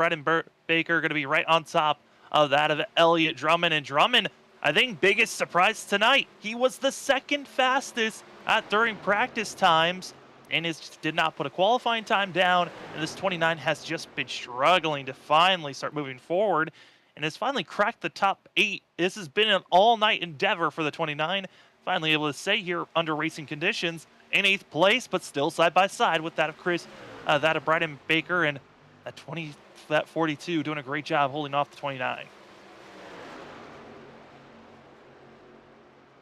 Baker, going to be right on top of that of Elliott Drummond. And Drummond, I think, biggest surprise tonight. He was the second fastest during practice times and did not put a qualifying time down. And this 29 has just been struggling to finally start moving forward and has finally cracked the top 8. This has been an all-night endeavor for the 29. Finally able to stay here under racing conditions in 8th place, but still side by side with that of that of Bryden Baker, and that 42 doing a great job holding off the 29.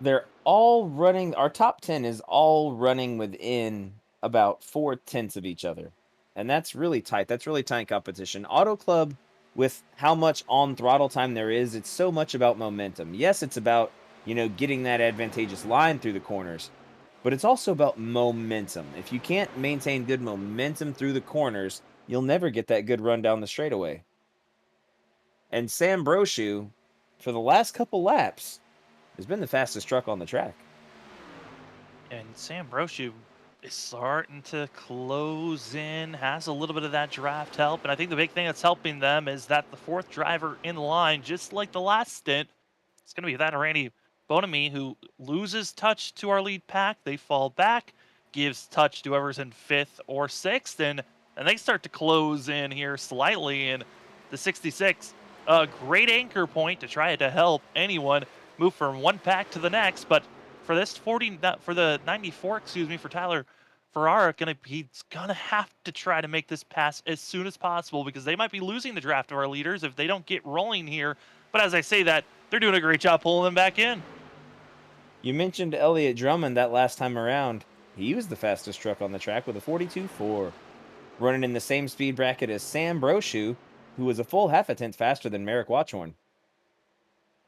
They're all running, our top 10 is all running within about 4 tenths of each other. And that's really tight. That's really tight competition. Auto Club, with how much on throttle time there is, it's so much about momentum. Yes, it's about, getting that advantageous line through the corners, but it's also about momentum. If you can't maintain good momentum through the corners, you'll never get that good run down the straightaway. And Sam Brochu, for the last couple laps, has been the fastest truck on the track. And Sam Brochu is starting to close in, has a little bit of that draft help. And I think the big thing that's helping them is that the fourth driver in line, just like the last stint, it's going to be that Randy Bonamy, who loses touch to our lead pack. They fall back, gives touch to whoever's in 5th or 6th, and they start to close in here slightly. And the 66, a great anchor point to try to help anyone move from one pack to the next. But for this 40, for the 94, excuse me, for Tyler Ferrara, he's gonna have to try to make this pass as soon as possible because they might be losing the draft of our leaders if they don't get rolling here. But as I say that, they're doing a great job pulling them back in. You mentioned Elliott Drummond that last time around. He was the fastest truck on the track with a 42.4, running in the same speed bracket as Sam Brochu, who was a full half a tenth faster than Merrick Watchorn.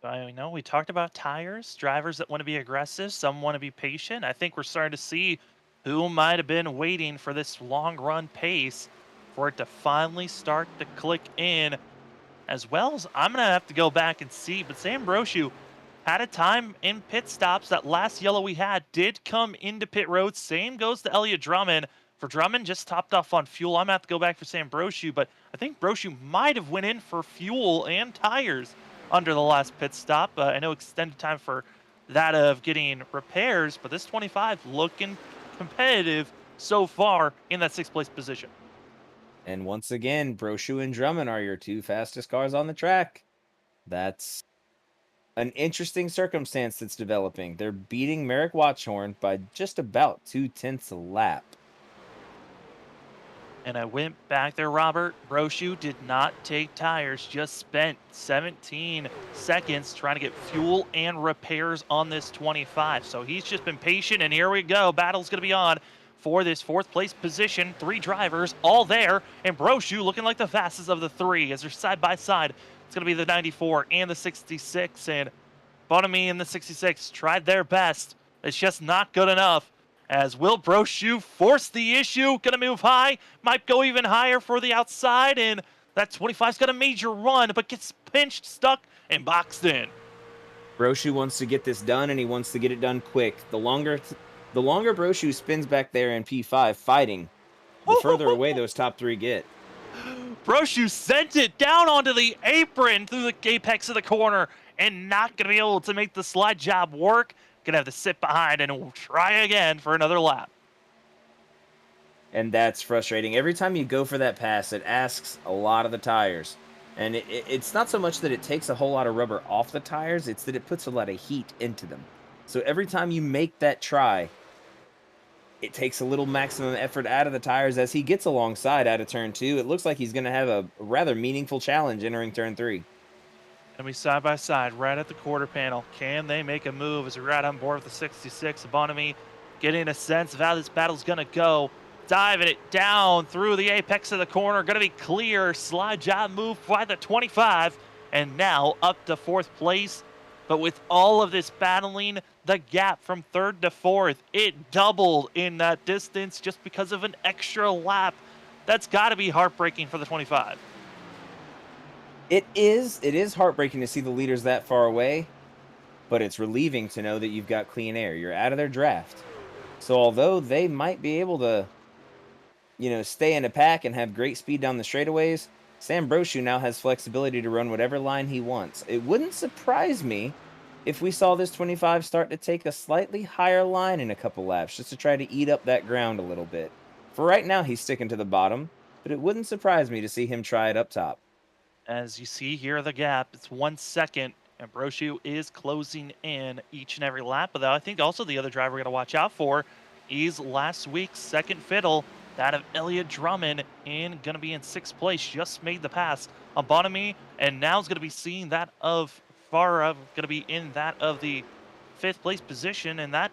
I know we talked about tires, drivers that want to be aggressive, some want to be patient. I think we're starting to see who might have been waiting for this long run pace for it to finally start to click in. As well as I'm going to have to go back and see, but Sam Brochu had a time in pit stops. That last yellow we had did come into pit road. Same goes to Elliott Drummond For Drummond, just topped off on fuel. I'm gonna have to go back for Sam Brochu, but I think Brochu might have went in for fuel and tires under the last pit stop. I know extended time for that of getting repairs, but this 25 looking competitive so far in that sixth place position. And once again, Brochu and Drummond are your two fastest cars on the track. That's an interesting circumstance that's developing. They're beating Merrick Watchhorn by just about 2/10 a lap. And I went back there, Robert. Brochu did not take tires, just spent 17 seconds trying to get fuel and repairs on this 25. So he's just been patient, and here we go. Battle's going to be on for this fourth place position. Three drivers all there, and Brochu looking like the fastest of the three as they're side by side. It's going to be the 94 and the 66, and Bonamy and the 66 tried their best. It's just not good enough. As Will Brochu forced the issue, gonna move high, might go even higher for the outside, and that 25's got a major run, but gets pinched, stuck, and boxed in. Brochu wants to get this done, and he wants to get it done quick. The longer Brochu spins back there in P5 fighting, the further away those top three get. Brochu sent it down onto the apron through the apex of the corner, and not gonna be able to make the slide job work. Gonna have to sit behind and we'll try again for another lap. And that's frustrating. Every time you go for that pass, it asks a lot of the tires. And it's not so much that it takes a whole lot of rubber off the tires, it's that it puts a lot of heat into them. So every time you make that try, it takes a little maximum effort out of the tires as he gets alongside out of turn 2. It looks like he's going to have a rather meaningful challenge entering turn 3. And we side by side right at the quarter panel. Can they make a move as we ride on board with the 66? Bonamy getting a sense of how this battle's going to go. Diving it down through the apex of the corner. Going to be clear. Slide job move by the 25. And now up to fourth place. But with all of this battling, the gap from third to fourth, it doubled in that distance just because of an extra lap. That's got to be heartbreaking for the 25. It is heartbreaking to see the leaders that far away, but it's relieving to know that you've got clean air. You're out of their draft. So although they might be able to, stay in a pack and have great speed down the straightaways, Sam Brochu now has flexibility to run whatever line he wants. It wouldn't surprise me if we saw this 25 start to take a slightly higher line in a couple laps just to try to eat up that ground a little bit. For right now, he's sticking to the bottom, but it wouldn't surprise me to see him try it up top. As you see here, the gap, it's 1 second, and Brochu is closing in each and every lap. But I think also the other driver we're going to watch out for is last week's second fiddle, that of Elliott Drummond, going to be in sixth place, just made the pass on Bonamy, and now is going to be seeing that of going to be in that of the fifth place position, and that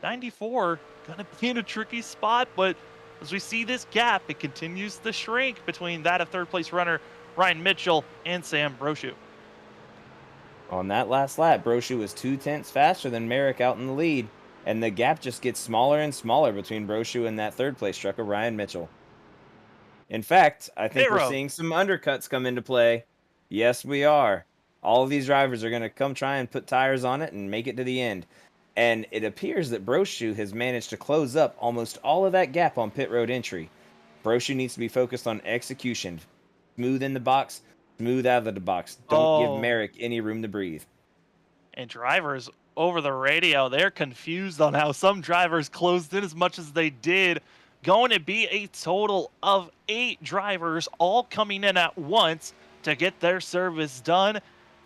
94 going to be in a tricky spot. But as we see this gap, it continues to shrink between that of third place runner Ryan Mitchell and Sam Brochu. On that last lap, Brochu was 2/10 faster than Merrick out in the lead, and the gap just gets smaller and smaller between Brochu and that third place trucker, Ryan Mitchell. In fact, I think Pit we're road. seeing some undercuts come into play. Yes, we are. All of these drivers are going to come try and put tires on it and make it to the end. And it appears that Brochu has managed to close up almost all of that gap on pit road entry. Brochu needs to be focused on execution. Smooth in the box, smooth out of the box. Don't give Oh, Merrick any room to breathe. and drivers over the radio, they're confused on how some drivers closed in as much as they did. Going to be a total of 8 drivers all coming in at once to get their service done.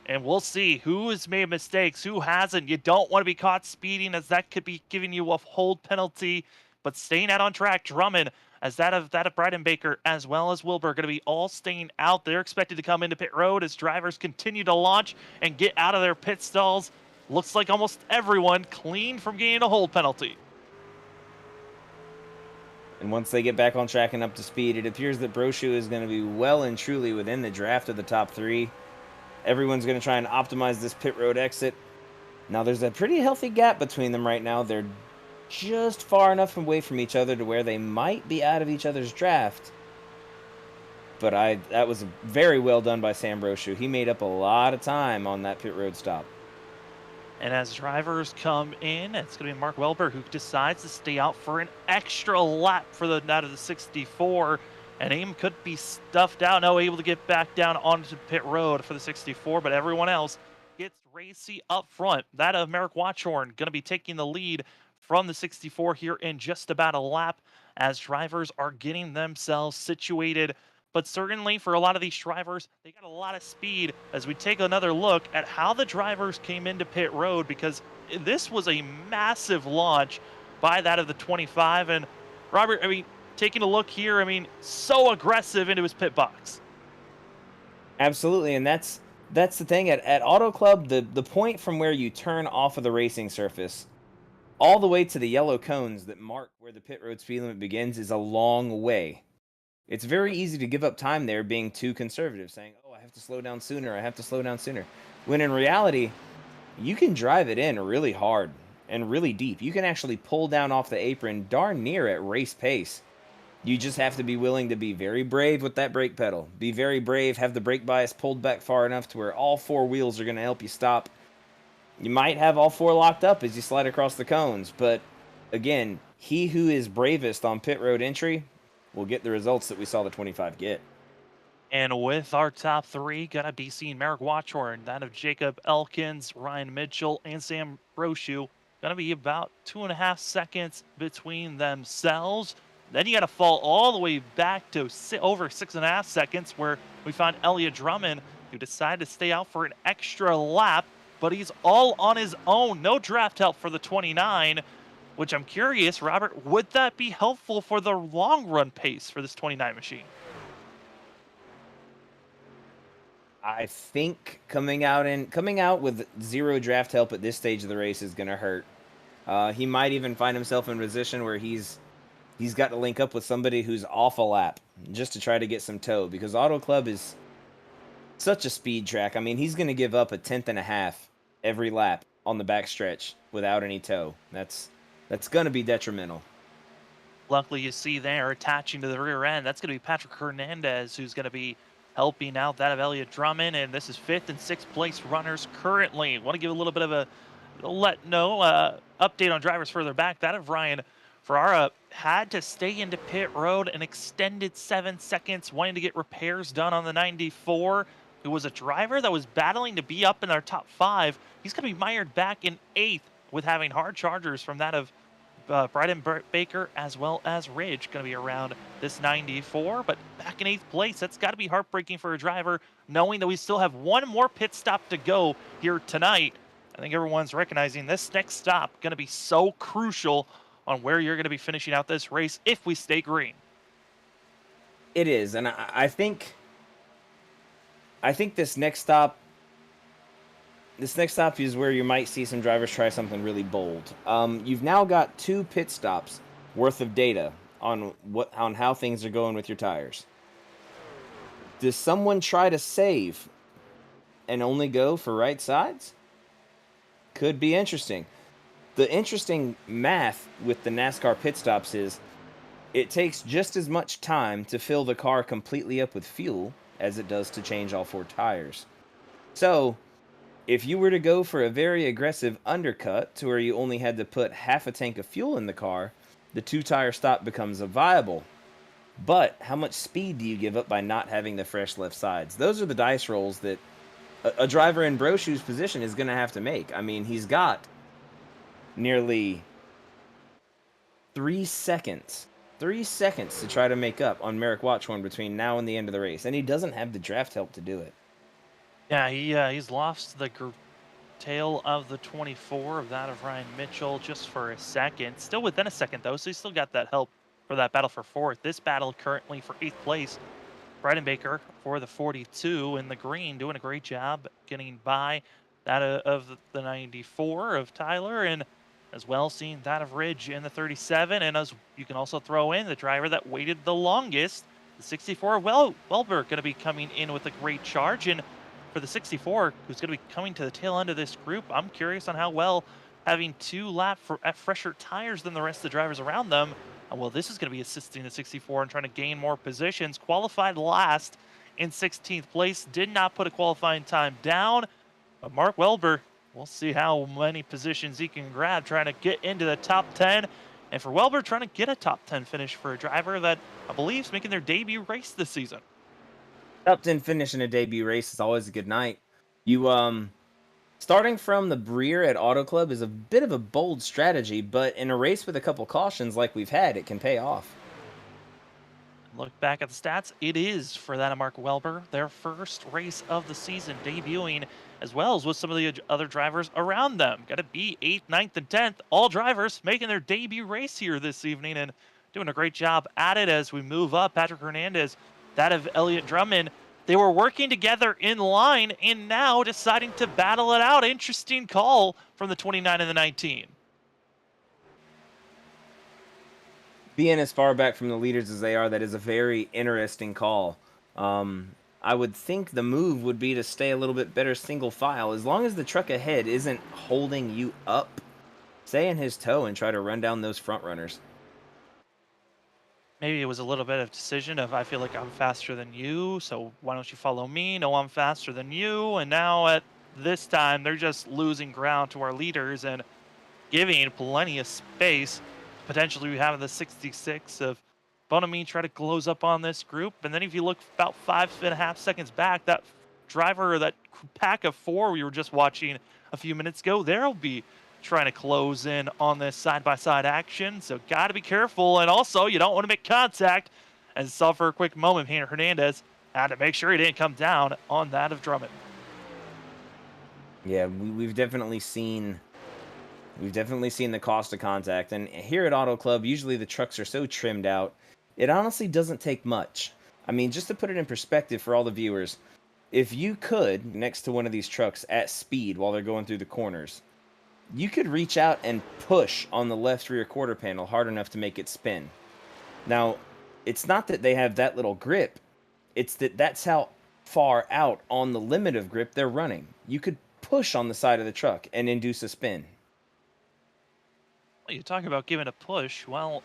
And we'll see who has made mistakes, who hasn't. You don't want to be caught speeding, as that could be giving you a hold penalty. But staying out on track, Drummond, as that of Bryden Baker, as well as Wilbur, going to be all staying out. They're expected to come into pit road as drivers continue to launch and get out of their pit stalls. Looks like almost everyone clean from getting a hold penalty. And once they get back on track and up to speed, it appears that Brochu is going to be well and truly within the draft of the top 3. Everyone's going to try and optimize this pit road exit. Now, there's a pretty healthy gap between them right now. They're just far enough away from each other to where they might be out of each other's draft. But that was very well done by Sam Brochu. He made up a lot of time on that pit road stop. And as drivers come in, it's going to be Mark Welber who decides to stay out for an extra lap for the out of the 64. And Aim could be stuffed out, no able to get back down onto pit road for the 64, but everyone else gets racy up front. That of Merrick Watchorn going to be taking the lead from the 64 here in just about a lap as drivers are getting themselves situated. But certainly for a lot of these drivers, they got a lot of speed as we take another look at how the drivers came into pit road because this was a massive launch by that of the 25. And Robert, I mean, taking a look here, I mean, so aggressive into his pit box. Absolutely, and that's the thing at Auto Club, the point from where you turn off of the racing surface all the way to the yellow cones that mark where the pit road speed limit begins is a long way. It's very easy to give up time there being too conservative, saying, "Oh, I have to slow down sooner. I have to slow down sooner." When in reality, you can drive it in really hard and really deep. You can actually pull down off the apron darn near at race pace. You just have to be willing to be very brave with that brake pedal. Be very brave, have the brake bias pulled back far enough to where all four wheels are going to help you stop. You might have all four locked up as you slide across the cones, but again, he who is bravest on pit road entry will get the results that we saw the 25 get. And with our top three, gonna be seeing Merrick Watchorn, that of Jacob Elkins, Ryan Mitchell, and Sam Brochu. Gonna be about 2.5 seconds between themselves. Then you gotta fall all the way back to over 6.5 seconds, where we found Elliot Drummond, who decided to stay out for an extra lap, but he's all on his own. No draft help for the 29, which I'm curious, Robert, would that be helpful for the long run pace for this 29 machine? I think coming out with zero draft help at this stage of the race is going to hurt. He might even find himself in a position where he's got to link up with somebody who's off a lap just to try to get some tow because Auto Club is such a speed track. I mean, he's going to give up a tenth and a half every lap on the backstretch without any tow. That's going to be detrimental. Luckily, you see there attaching to the rear end. That's going to be Patrick Hernandez, who's going to be helping out that of Elliot Drummond. And this is fifth and sixth place runners currently. Want to give a little bit of a update on drivers further back. That of Ryan Ferrara had to stay into pit road an extended 7 seconds, wanting to get repairs done on the 94. Who was a driver that was battling to be up in our top five. He's going to be mired back in eighth with having hard chargers from that of Bryden Baker as well as Ridge going to be around this 94, but back in eighth place. That's got to be heartbreaking for a driver, knowing that we still have one more pit stop to go here tonight. I think everyone's recognizing this next stop going to be so crucial on where you're going to be finishing out this race if we stay green. It is, and I think this next stop is where you might see some drivers try something really bold. You've now got two pit stops worth of data on how things are going with your tires. Does someone try to save and only go for right sides? Could be interesting. The interesting math with the NASCAR pit stops is it takes just as much time to fill the car completely up with fuel as it does to change all four tires. So, if you were to go for a very aggressive undercut to where you only had to put half a tank of fuel in the car, the two-tire stop becomes a viable. But how much speed do you give up by not having the fresh left sides? Those are the dice rolls that a driver in Brochu's position is going to have to make. I mean, he's got nearly 3 seconds. 3 seconds to try to make up on Merrick Watchorn between now and the end of the race, and he doesn't have the draft help to do it. Yeah, he's lost the tail of the 24 of that of Ryan Mitchell just for a second. Still within a second, though, so he's still got that help for that battle for fourth. This battle currently for eighth place. Bryden Baker for the 42 in the green, doing a great job getting by that of the 94 of Tyler, and as well seeing that of Ridge in the 37. And as you can also throw in the driver that waited the longest, the 64, Welber, going to be coming in with a great charge. And for the 64, who's going to be coming to the tail end of this group, I'm curious on how well having two fresher tires than the rest of the drivers around them. Well, this is going to be assisting the 64 and trying to gain more positions. Qualified last, in 16th place, did not put a qualifying time down. But Mark Welber We'll see how many positions he can grab trying to get into the top 10. And for Welber, trying to get a top 10 finish for a driver that I believe is making their debut race this season. Top 10 finish in a debut race is always a good night. You Starting from the rear at Auto Club is a bit of a bold strategy, but in a race with a couple cautions like we've had, it can pay off. Look back at the stats. It is for that of Mark Welber, their first race of the season, debuting as well as with some of the other drivers around them. Got to be 8th, ninth, and 10th. All drivers making their debut race here this evening and doing a great job at it as we move up. Patrick Hernandez, that of Elliott Drummond. They were working together in line and now deciding to battle it out. Interesting call from the 29 and the 19. Being as far back from the leaders as they are, that is a very interesting call. I would think the move would be to stay a little bit better single file. As long as the truck ahead isn't holding you up, stay in his toe and try to run down those front runners. Maybe it was a little bit of decision of I feel like I'm faster than you, so why don't you follow me? No, I'm faster than you. And now at this time, they're just losing ground to our leaders and giving plenty of space. Potentially, we have the 66 of Bonami try to close up on this group. And then if you look about 5.5 seconds back, that driver, that pack of four we were just watching a few minutes ago, they'll be trying to close in on this side-by-side action. So got to be careful. And also, you don't want to make contact. And saw for a quick moment, Hernandez had to make sure he didn't come down on that of Drummond. Yeah, we've definitely seen the cost of contact. And here at Auto Club, usually the trucks are so trimmed out, it honestly doesn't take much. I mean, just to put it in perspective for all the viewers, if you could, next to one of these trucks at speed while they're going through the corners, you could reach out and push on the left rear quarter panel hard enough to make it spin. Now, it's not that they have that little grip, it's that that's how far out on the limit of grip they're running. You could push on the side of the truck and induce a spin. Well, you talk about giving a push. Well,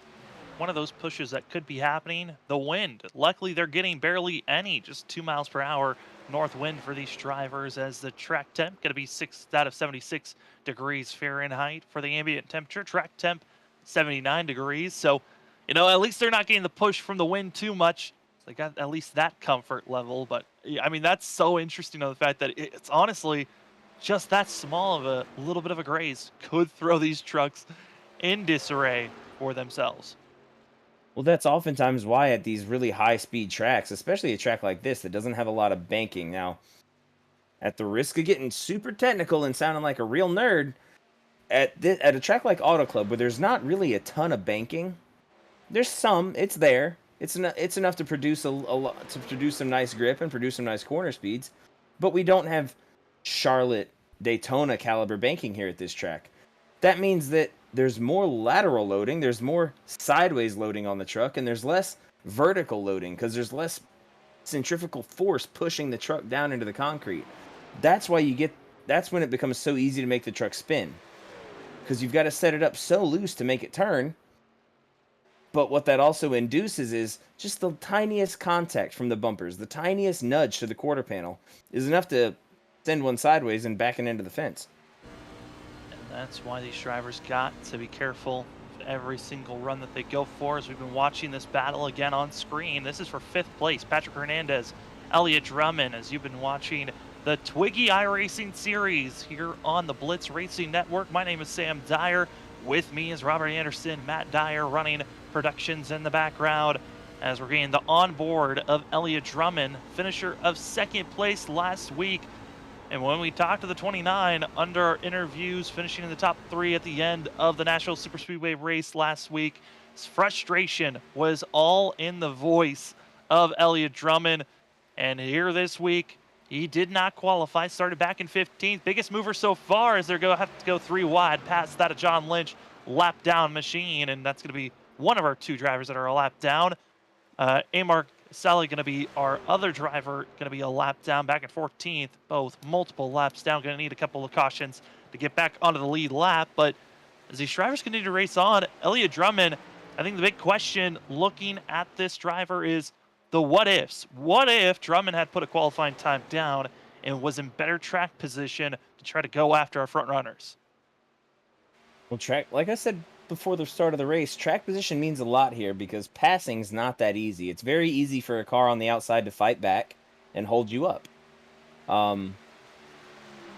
one of those pushes that could be happening, the wind. Luckily, they're getting barely any, just 2 miles per hour north wind for these drivers as the track temp going to be 6 out of 76 degrees Fahrenheit for the ambient temperature. Track temp 79 degrees. So, at least they're not getting the push from the wind too much. They got at least that comfort level. But yeah, I mean, that's so interesting on the fact that it's honestly just that small of a little bit of a graze could throw these trucks in disarray for themselves. Well, that's oftentimes why at these really high speed tracks, especially a track like this that doesn't have a lot of banking. Now, at the risk of getting super technical and sounding like a real nerd, at a track like Auto Club where there's not really a ton of banking, there's some. It's there. It's enough to produce to produce some nice grip and produce some nice corner speeds, but we don't have Charlotte Daytona caliber banking here at this track. That means that there's more lateral loading, there's more sideways loading on the truck, and there's less vertical loading because there's less centrifugal force pushing the truck down into the concrete. That's why that's when it becomes so easy to make the truck spin because you've got to set it up so loose to make it turn. But what that also induces is just the tiniest contact from the bumpers, the tiniest nudge to the quarter panel is enough to send one sideways and back it into the fence. And that's why these drivers got to be careful with every single run that they go for. As we've been watching this battle again on screen, this is for 5th place. Patrick Hernandez, Elliott Drummond, as you've been watching the Twigi iRacing series here on the Blitz Racing Network. My name is Sam Dyer. With me is Robert Anderson, Matt Dyer running productions in the background as we're getting the onboard of Elliott Drummond, finisher of 2nd place last week. And when we talked to the 29 under our interviews, finishing in the top 3 at the end of the National Super Speedway race last week, his frustration was all in the voice of Elliott Drummond. And here this week, he did not qualify, started back in 15th. Biggest mover so far as they're going to have to go 3 wide past that of John Lynch, lap down machine. And that's going to be one of our 2 drivers that are a lap down. Amar Sally going to be our other driver, going to be a lap down back in 14th, both multiple laps down, going to need a couple of cautions to get back onto the lead lap. But as these drivers continue to race on, Elliott Drummond, I think the big question looking at this driver is the what ifs. What if Drummond had put a qualifying time down and was in better track position to try to go after our front runners. Well, like I said before the start of the race, track position means a lot here because passing's not that easy. It's very easy for a car on the outside to fight back and hold you up. Um,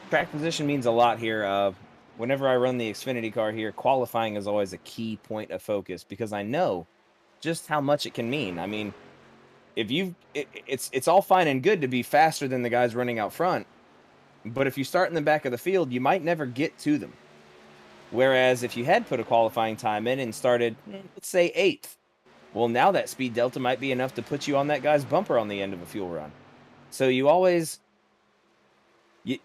Track position means a lot here. Whenever I run the Xfinity car here, qualifying is always a key point of focus because I know just how much it can mean. I mean, if you it's all fine and good to be faster than the guys running out front, but if you start in the back of the field, you might never get to them. Whereas if you had put a qualifying time in and started, let's say 8th, well, now that speed delta might be enough to put you on that guy's bumper on the end of a fuel run. So you always you,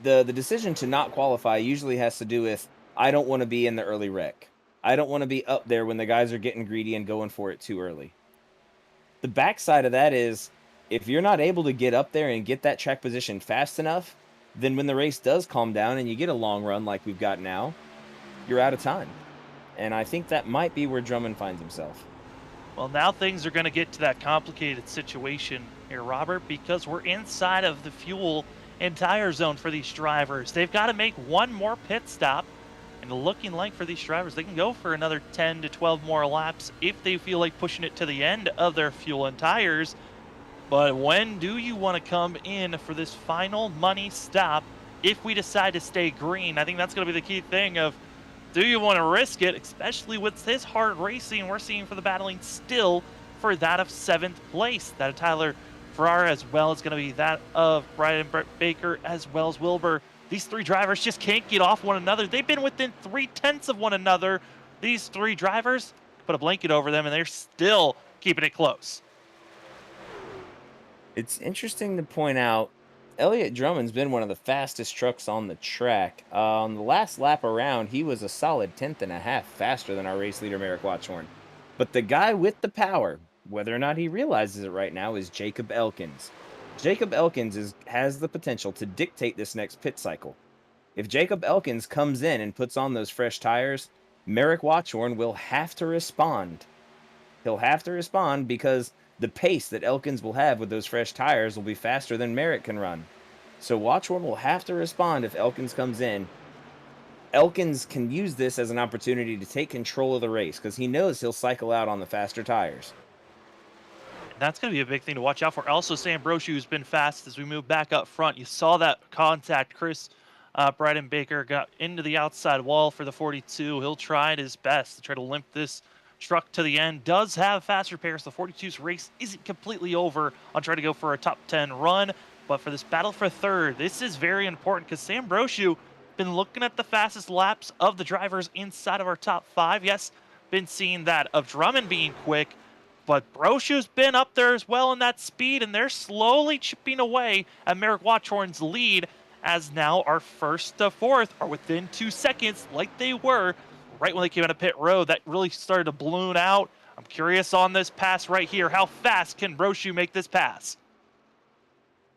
the decision to not qualify usually has to do with I don't want to be in the early wreck. I don't want to be up there when the guys are getting greedy and going for it too early. The backside of that is if you're not able to get up there and get that track position fast enough, then when the race does calm down and you get a long run like we've got now, you're out of time. And I think that might be where Drummond finds himself. Well, now things are going to get to that complicated situation here, Robert, because we're inside of the fuel and tire zone for these drivers. They've got to make one more pit stop. And looking like for these drivers, they can go for another 10 to 12 more laps if they feel like pushing it to the end of their fuel and tires. But when do you want to come in for this final money stop if we decide to stay green? I think that's going to be the key thing of do you want to risk it, especially with this hard racing we're seeing for the battling still for that of 7th place. That of Tyler Ferrara as well is going to be that of Brian Baker as well as Wilbur. These three drivers just can't get off one another. They've been within 3/10 of one another. These three drivers put a blanket over them and they're still keeping it close. It's interesting to point out Elliott Drummond's been one of the fastest trucks on the track. On the last lap around, he was a solid 10th and a half faster than our race leader, Merrick Watchorn. But the guy with the power, whether or not he realizes it right now, is Jacob Elkins. Jacob Elkins has the potential to dictate this next pit cycle. If Jacob Elkins comes in and puts on those fresh tires, Merrick Watchorn will have to respond. He'll have to respond because the pace that Elkins will have with those fresh tires will be faster than Merrick can run. So Watchorn will have to respond if Elkins comes in. Elkins can use this as an opportunity to take control of the race because he knows he'll cycle out on the faster tires. That's going to be a big thing to watch out for. Also, Sam Brochu has been fast as we move back up front. You saw that contact. Chris Bryden Baker got into the outside wall for the 42. He'll try his best to try to limp this truck to the end. Does have fast repairs. The 42's race isn't completely over on trying to go for a top 10 run. But for this battle for third, this is very important because Sam Brochu been looking at the fastest laps of the drivers inside of our top 5. Yes, been seeing that of Drummond being quick, but Brochu's been up there as well in that speed, and they're slowly chipping away at Merrick Watchorn's lead as now our first to fourth are within 2 seconds like they were right when they came out of pit road. That really started to balloon out. I'm curious on this pass right here. How fast can Brochu make this pass?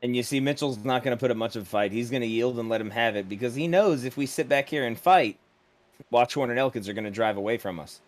And you see, Mitchell's not going to put up much of a fight. He's going to yield and let him have it because he knows if we sit back here and fight, Watchorn and Elkins are going to drive away from us.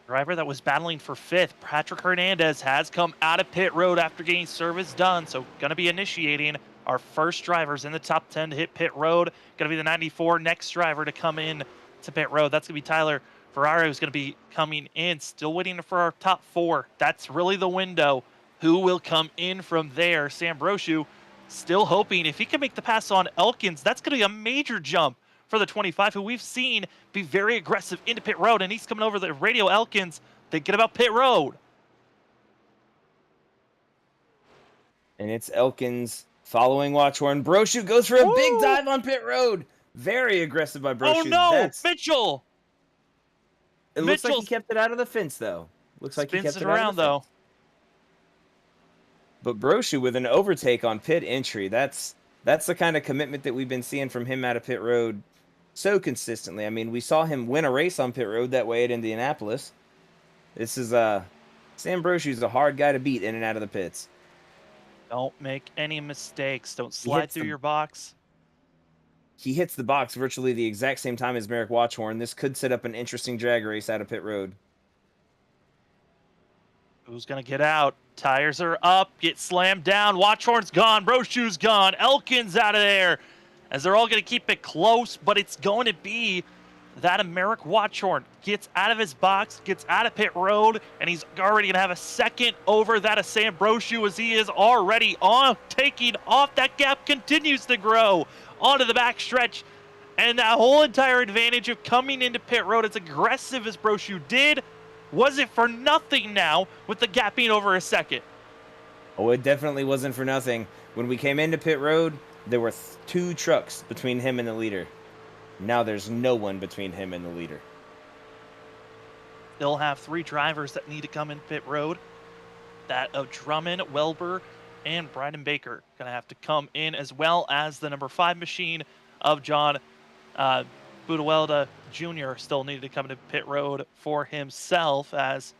Driver that was battling for fifth, Patrick Hernandez, has come out of pit road after getting service done. So going to be initiating our first drivers in the top 10 to hit pit road. Going to be the 94 next driver to come in to pit road. That's going to be Tyler Ferrari, who's going to be coming in. Still waiting for our top 4. That's really the window. Who will come in from there? Sam Brochu still hoping if he can make the pass on Elkins, that's going to be a major jump for the 25, who we've seen be very aggressive into pit road, and he's coming over the radio. Elkins thinking about pit road. And it's Elkins following Watchorn. Brochu goes for a big dive on pit road. Very aggressive by Brochu. Oh no, Mitchell! It looks like he kept it out of the fence, though. Looks like he kept it around though. But Brochu with an overtake on pit entry. That's the kind of commitment that we've been seeing from him out of pit road so consistently. I mean, we saw him win a race on pit road that way at Indianapolis. This is Sam Brochu's a hard guy to beat in and out of the pits. Don't make any mistakes. Don't slide through your box. He hits the box virtually the exact same time as Merrick Watchorn. This could set up an interesting drag race out of pit road. Who's gonna get out? Tires are up, get slammed down. Watchhorn's gone, Brochu's gone, Elkin's out of there. As they're all gonna keep it close, but it's going to be that Americ Watchhorn gets out of his box, gets out of pit road, and he's already gonna have a second over that of Sam Brochu as he is already on taking off. That gap continues to grow onto the back stretch. And that whole entire advantage of coming into pit road as aggressive as Brochu did, was it for nothing now with the gap being over a second? Oh, it definitely wasn't for nothing. When we came into pit road, there were two trucks between him and the leader. Now there's no one between him and the leader. They'll have three drivers that need to come in pit road. That of Drummond, Welber, and Bryden Baker going to have to come in, as well as the number 5 machine of John Budawelda Jr. still needed to come into pit road for himself, as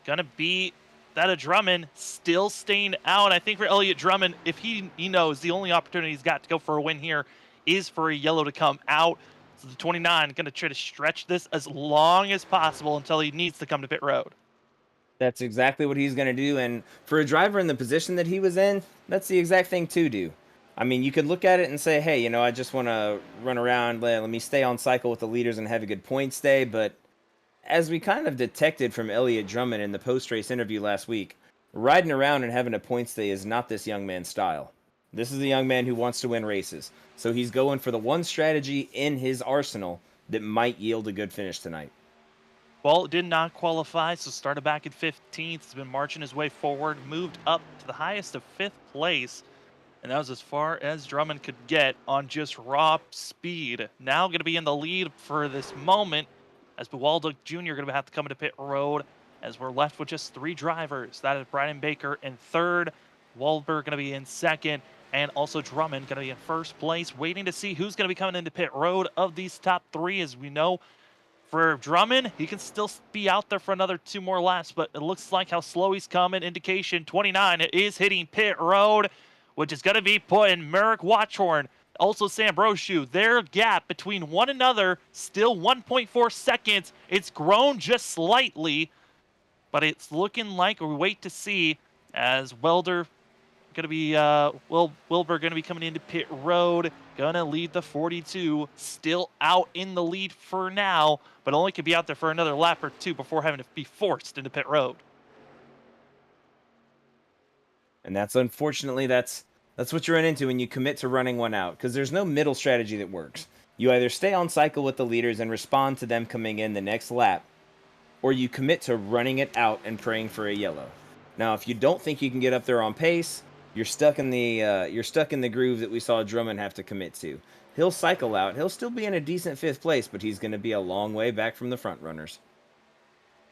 going to be that of Drummond still staying out. I think for Elliott Drummond, if he knows the only opportunity he's got to go for a win here is for a yellow to come out. So the 29 going to try to stretch this as long as possible until he needs to come to pit road. That's exactly what he's going to do. And for a driver in the position that he was in, that's the exact thing to do. I mean, you could look at it and say, hey, I just want to run around, let me stay on cycle with the leaders and have a good points day. But as we kind of detected from Elliott Drummond in the post-race interview last week, riding around and having a points day is not this young man's style. This is a young man who wants to win races. So he's going for the one strategy in his arsenal that might yield a good finish tonight. Well, it did not qualify, so started back at 15th. Has been marching his way forward, moved up to the highest of 5th place. And that was as far as Drummond could get on just raw speed. Now going to be in the lead for this moment, as Buwalda Jr. going to have to come into pit road, as we're left with just 3 drivers. That is Bryden Baker in 3rd, Wahlberg going to be in 2nd, and also Drummond going to be in 1st place, waiting to see who's going to be coming into pit road of these top 3. As we know, for Drummond, he can still be out there for another 2 more laps, but it looks like how slow he's coming. Indication 29 is hitting pit road, which is going to be putting Merrick Watchhorn, also Sam Brochu, their gap between one another, still 1.4 seconds. It's grown just slightly, but it's looking like, or we wait to see, as Welder going to be, Wilbur going to be coming into pit road, going to lead the 42, still out in the lead for now, but only could be out there for another lap or 2 before having to be forced into pit road. And that's unfortunately that's what you run into when you commit to running one out, because there's no middle strategy that works. You either stay on cycle with the leaders and respond to them coming in the next lap, or you commit to running it out and praying for a yellow. Now, if you don't think you can get up there on pace, you're stuck in the groove that we saw Drummond have to commit to. He'll cycle out. He'll still be in a decent 5th place, but he's going to be a long way back from the front runners.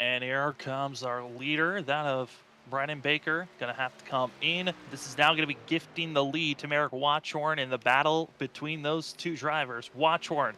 And here comes our leader, that of Bryden Baker, going to have to come in. This is now going to be gifting the lead to Merrick Watchhorn in the battle between those 2 drivers. Watchhorn,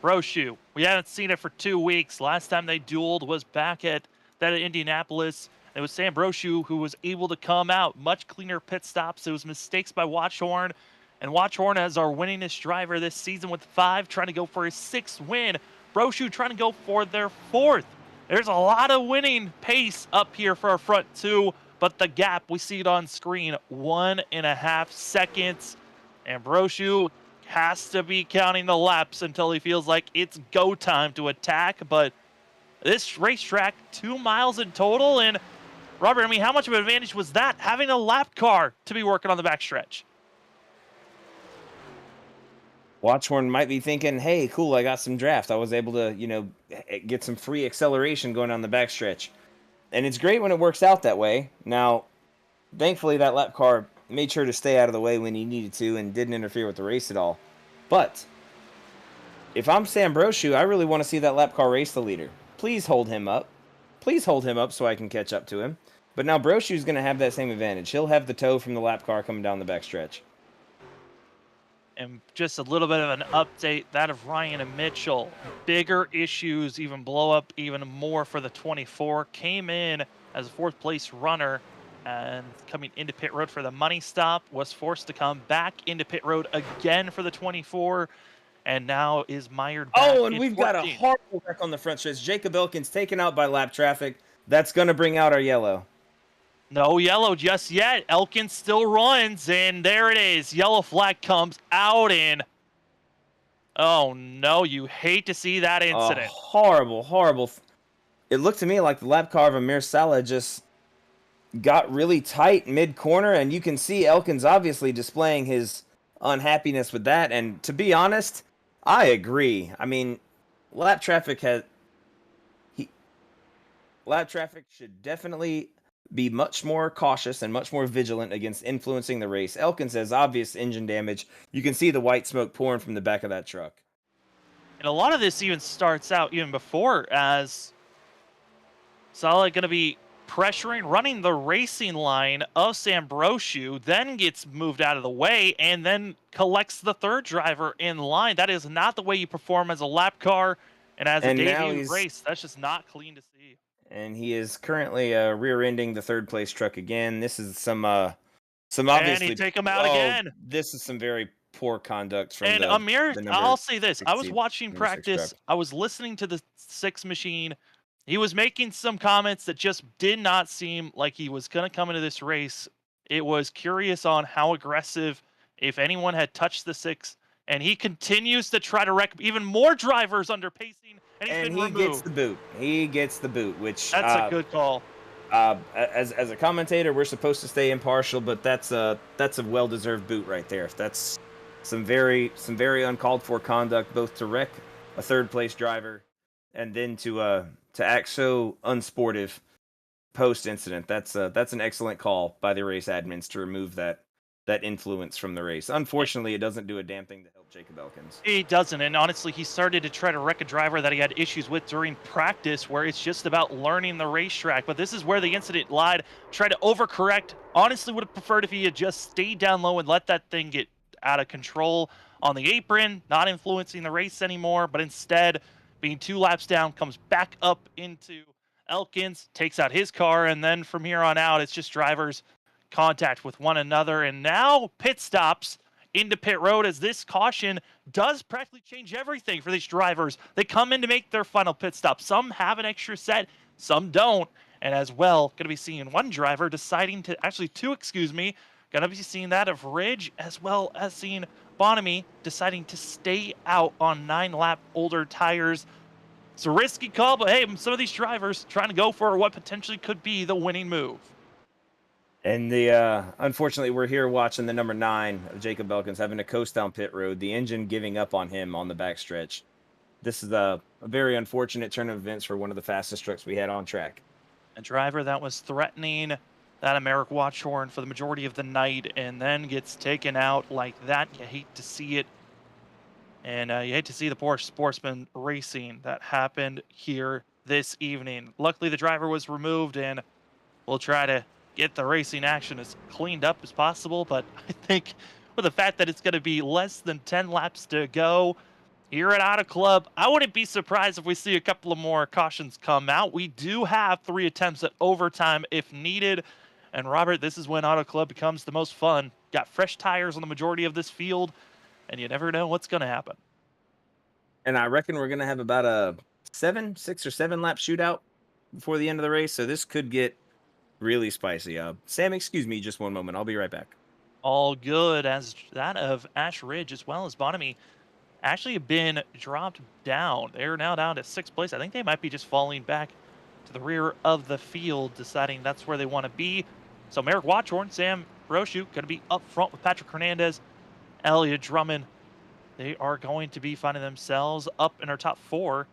Brochu, we haven't seen it for 2 weeks. Last time they dueled was back at that at Indianapolis. It was Sam Brochu who was able to come out. Much cleaner pit stops. It was mistakes by Watchhorn. And Watchhorn as our winningest driver this season with 5, trying to go for his 6th win. Brochu trying to go for their 4th. There's a lot of winning pace up here for our front 2, but the gap, we see it on screen, 1.5 seconds. And Brochu has to be counting the laps until he feels like it's go time to attack. But this racetrack, 2 miles in total, and Robert, I mean, how much of an advantage was that, having a lap car to be working on the backstretch? Watchhorn might be thinking, hey, cool, I got some draft. I was able to, get some free acceleration going on the backstretch. And it's great when it works out that way. Now, thankfully, that lap car made sure to stay out of the way when he needed to and didn't interfere with the race at all. But if I'm Sam Brochu, I really want to see that lap car race the leader. Please hold him up. Please hold him up so I can catch up to him. But now Brochu's going to have that same advantage. He'll have the tow from the lap car coming down the backstretch. And just a little bit of an update, that of Ryan and Mitchell. Bigger issues, even blow up even more for the 24. Came in as a 4th place runner and coming into pit road for the money stop. Was forced to come back into pit road again for the 24. And now is mired back. Oh, and we've 14. got a horrible wreck on the front stretch. Jacob Elkins taken out by lap traffic. That's going to bring out our yellow. No yellow just yet. Elkins still runs, and there it is. Yellow flag comes out, and oh no, you hate to see that A incident. horrible, horrible. It looked to me like the lap car of Amir Salah just got really tight mid corner, and you can see Elkins obviously displaying his unhappiness with that. And to be honest, I agree. I mean, lap traffic has he lap traffic should definitely be much more cautious and much more vigilant against influencing the race. Elkins has obvious engine damage. You can see the white smoke pouring from the back of that truck. And a lot of this even starts out even before as Salah going to be pressuring, running the racing line of Sambroshu, then gets moved out of the way and then collects the third driver in line. That is not the way you perform as a lap car and as a And now debut he's race. That's just not clean to see. and he is currently rear-ending the third place truck again. This is some And he obviously take him out oh, again. this is some very poor conduct from And the Amir, I'll number say this. I was 16 watching number 6 truck. practice. I was listening to the six machine. He was making some comments that just did not seem like he was going to come into this race. It was curious on how aggressive, if anyone had touched the six. And he continues to try to wreck even more drivers under pacing, and he's And been he gets removed. the boot. He gets the boot, which That's a good call. as a commentator, we're supposed to stay impartial, but that's a well-deserved boot right there. That's some very uncalled for conduct, both to wreck a third place driver and then to act so unsportive post incident. That's an excellent call by the race admins to remove that influence from the race. Unfortunately, it doesn't do a damn thing to help Jacob Elkins. He doesn't, and honestly, he started to try to wreck a driver that he had issues with during practice, where it's just about learning the racetrack. But this is where the incident lied. Tried to overcorrect. Honestly, would have preferred if he had just stayed down low and let that thing get out of control on the apron, not influencing the race anymore. But instead, being 2 laps down, comes back up into Elkins, takes out his car, and then from here on out, it's just drivers contact with one another. And now pit stops into pit road as this caution does practically change everything for these drivers. They come in to make their final pit stop. Some have an extra set, some don't. And as well, going to be seeing one driver deciding to, actually two, excuse me, going to be seeing that of Ridge as well as seeing Bonamy deciding to stay out on 9-lap older tires. It's a risky call, but hey, some of these drivers trying to go for what potentially could be the winning move. And the unfortunately, we're here watching the number 9 of Jacob Elkins having to coast down pit road. The engine giving up on him on the backstretch. This is a very unfortunate turn of events for one of the fastest trucks we had on track. A driver that was threatening that Americ Watchhorn for the majority of the night and then gets taken out like that. You hate to see it. And you hate to see the poor sportsman racing that happened here this evening. Luckily, the driver was removed, and we'll try to get the racing action as cleaned up as possible. But I think with the fact that it's going to be less than 10 laps to go here at Auto Club, I wouldn't be surprised if we see a couple of more cautions come out. We do have 3 attempts at overtime if needed. And Robert, this is when Auto Club becomes the most fun. Got fresh tires on the majority of this field, and you never know what's going to happen. And I reckon we're gonna have about a 6 or 7 lap shootout before the end of the race. So this could get really spicy. Sam, excuse me just one moment. I'll be right back. All good as that of Ash Ridge as well as Bonamy actually have been dropped down. They're now down to 6th place. I think they might be just falling back to the rear of the field, deciding that's where they want to be. So Merrick Watchorn, Sam Brochu going to be up front with Patrick Hernandez, Elliot Drummond. They are going to be finding themselves up in our top 4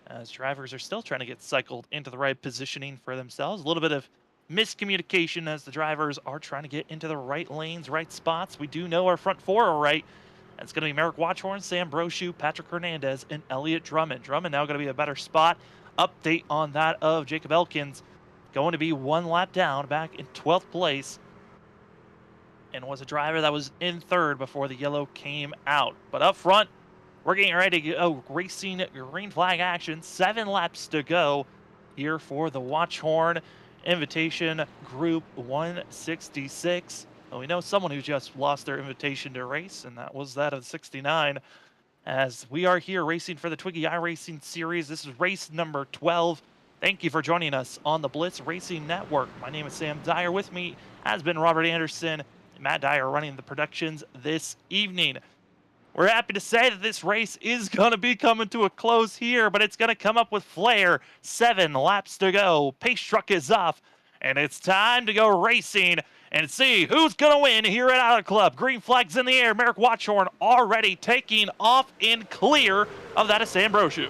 as drivers are still trying to get cycled into the right positioning for themselves. A little bit of miscommunication as the drivers are trying to get into the right lanes, right spots. We do know our front 4 are right. It's going to be Merrick Watchhorn, Sam Brochu, Patrick Hernandez, and Elliot Drummond. Drummond now going to be a better spot. Update on that of Jacob Elkins. Going to be 1 lap down, back in 12th place. And was a driver that was in 3rd before the yellow came out. But up front, we're getting ready to go racing green flag action. 7 laps to go here for the Watchhorn Invitation Group 166. Well, we know someone who just lost their invitation to race, and that was that of 69. As we are here racing for the Twigi iRacing series, this is race number 12. Thank you for joining us on the Blitz Racing Network. My name is Sam Dyer. With me has been Robert Anderson and Matt Dyer running the productions this evening. We're happy to say that this race is going to be coming to a close here, but it's going to come up with flair. 7 laps to go. Pace truck is off, and it's time to go racing and see who's going to win here at Auto Club. Green flags in the air. Merrick Watchorn already taking off in clear of that of Sam Brochu.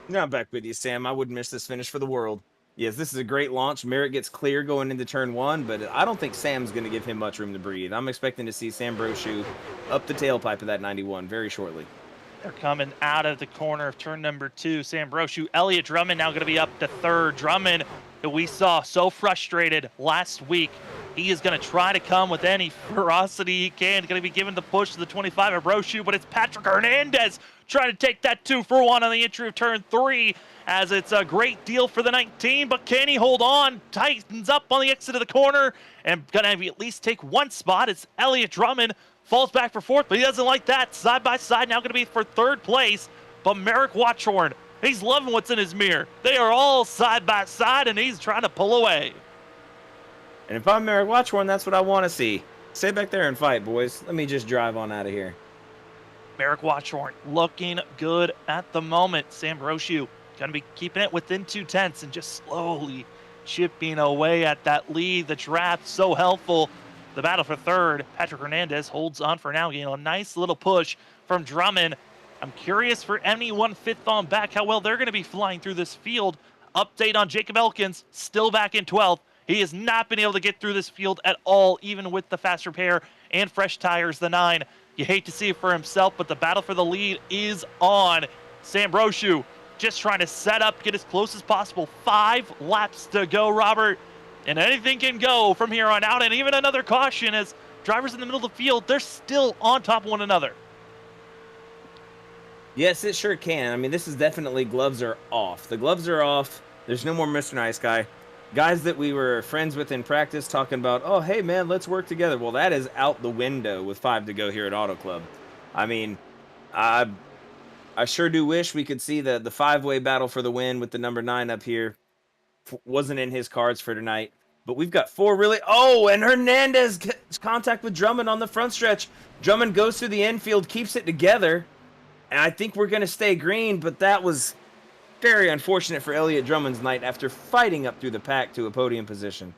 No, I'm back with you, Sam. I wouldn't miss this finish for the world. Yes, this is a great launch. Merritt gets clear going into turn one, but I don't think Sam's going to give him much room to breathe. I'm expecting to see Sam Brochu up the tailpipe of that 91 very shortly. They're coming out of the corner of turn number 2. Sam Brochu, Elliott Drummond now going to be up to third. Drummond, that we saw so frustrated last week, he is going to try to come with any ferocity he can. Going to be giving the push to the 25 of Brochu, but it's Patrick Hernandez trying to take that 2-for-1 on the entry of turn 3, as it's a great deal for the 19, but can he hold on? Tightens up on the exit of the corner, and going to at least take one spot. It's Elliott Drummond. Falls back for fourth, but he doesn't like that. Side by side, now going to be for third place. But Merrick Watchorn, he's loving what's in his mirror. They are all side by side, and he's trying to pull away. And if I'm Merrick Watchorn, that's what I want to see. Stay back there and fight, boys. Let me just drive on out of here. Merrick Watchorn looking good at the moment. Sam Brochu going to be keeping it within 2/10 and just slowly chipping away at that lead. The draft so helpful. The battle for third, Patrick Hernandez holds on for now, getting a nice little push from Drummond. I'm curious for anyone fifth on back how well they're going to be flying through this field. Update on Jacob Elkins, still back in 12th. He has not been able to get through this field at all, even with the fast repair and fresh tires, the 9. You hate to see it for himself, but the battle for the lead is on. Sam Brochu just trying to set up, get as close as possible. 5 laps to go, Robert. And anything can go from here on out. And even another caution as drivers in the middle of the field, they're still on top of one another. Yes, it sure can. I mean, this is definitely gloves are off. The gloves are off. There's no more Mr. Nice Guy. Guys that we were friends with in practice talking about, oh, hey, man, let's work together. Well, that is out the window with 5 to go here at Auto Club. I mean, I sure do wish we could see the 5-way battle for the win with the number 9 up here. Wasn't in his cards for tonight. But we've got 4 really... Oh, and Hernandez gets contact with Drummond on the front stretch. Drummond goes through the infield, keeps it together. And I think we're going to stay green, but that was very unfortunate for Elliott Drummond's night after fighting up through the pack to a podium position.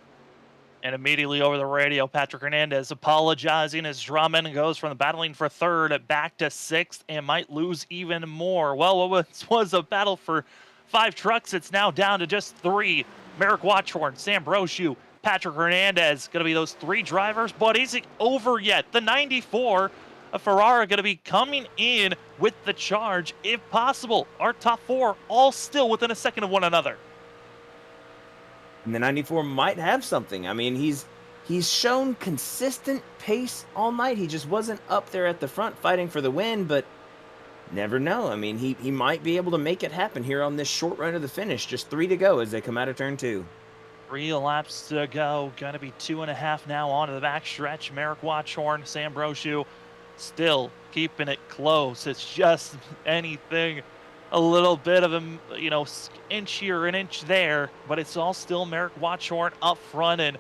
And immediately over the radio, Patrick Hernandez apologizing as Drummond goes from the battling for third back to 6th and might lose even more. Well, what was a battle for 5 trucks, it's now down to just 3. Merrick Watchorn, Sam Brochu, Patrick Hernandez, going to be those 3 drivers, but is it over yet? The 94 of Ferrara going to be coming in with the charge, if possible. Our top 4 all still within a second of one another. And the 94 might have something. I mean, he's shown consistent pace all night. He just wasn't up there at the front fighting for the win, but never know. I mean, he might be able to make it happen here on this short run of the finish. Just 3 to go as they come out of turn 2. 3 laps to go. Going to be 2.5 now onto the back stretch. Merrick Watchorn, Sam Brochu still keeping it close. It's just anything a little bit of a, inch here, an inch there, but it's all still Merrick Watchorn up front. And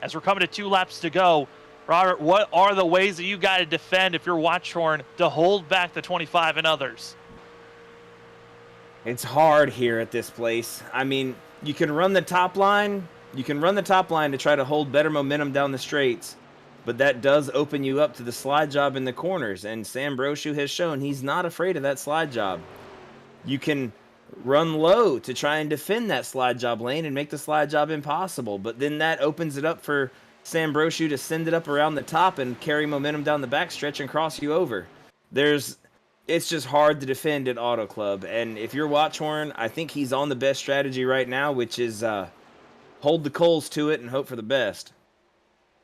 as we're coming to 2 laps to go, Robert, what are the ways that you got to defend if you're Watchorn to hold back the 25 and others? It's hard here at this place. I mean, you can run the top line. You can run the top line to try to hold better momentum down the straights, but that does open you up to the slide job in the corners, and Sam Brochu has shown he's not afraid of that slide job. You can run low to try and defend that slide job lane and make the slide job impossible, but then that opens it up for Sam Brochu to send it up around the top and carry momentum down the backstretch and cross you over. It's just hard to defend at Auto Club, and if you're Watchorn, I think he's on the best strategy right now, which is hold the coals to it and hope for the best.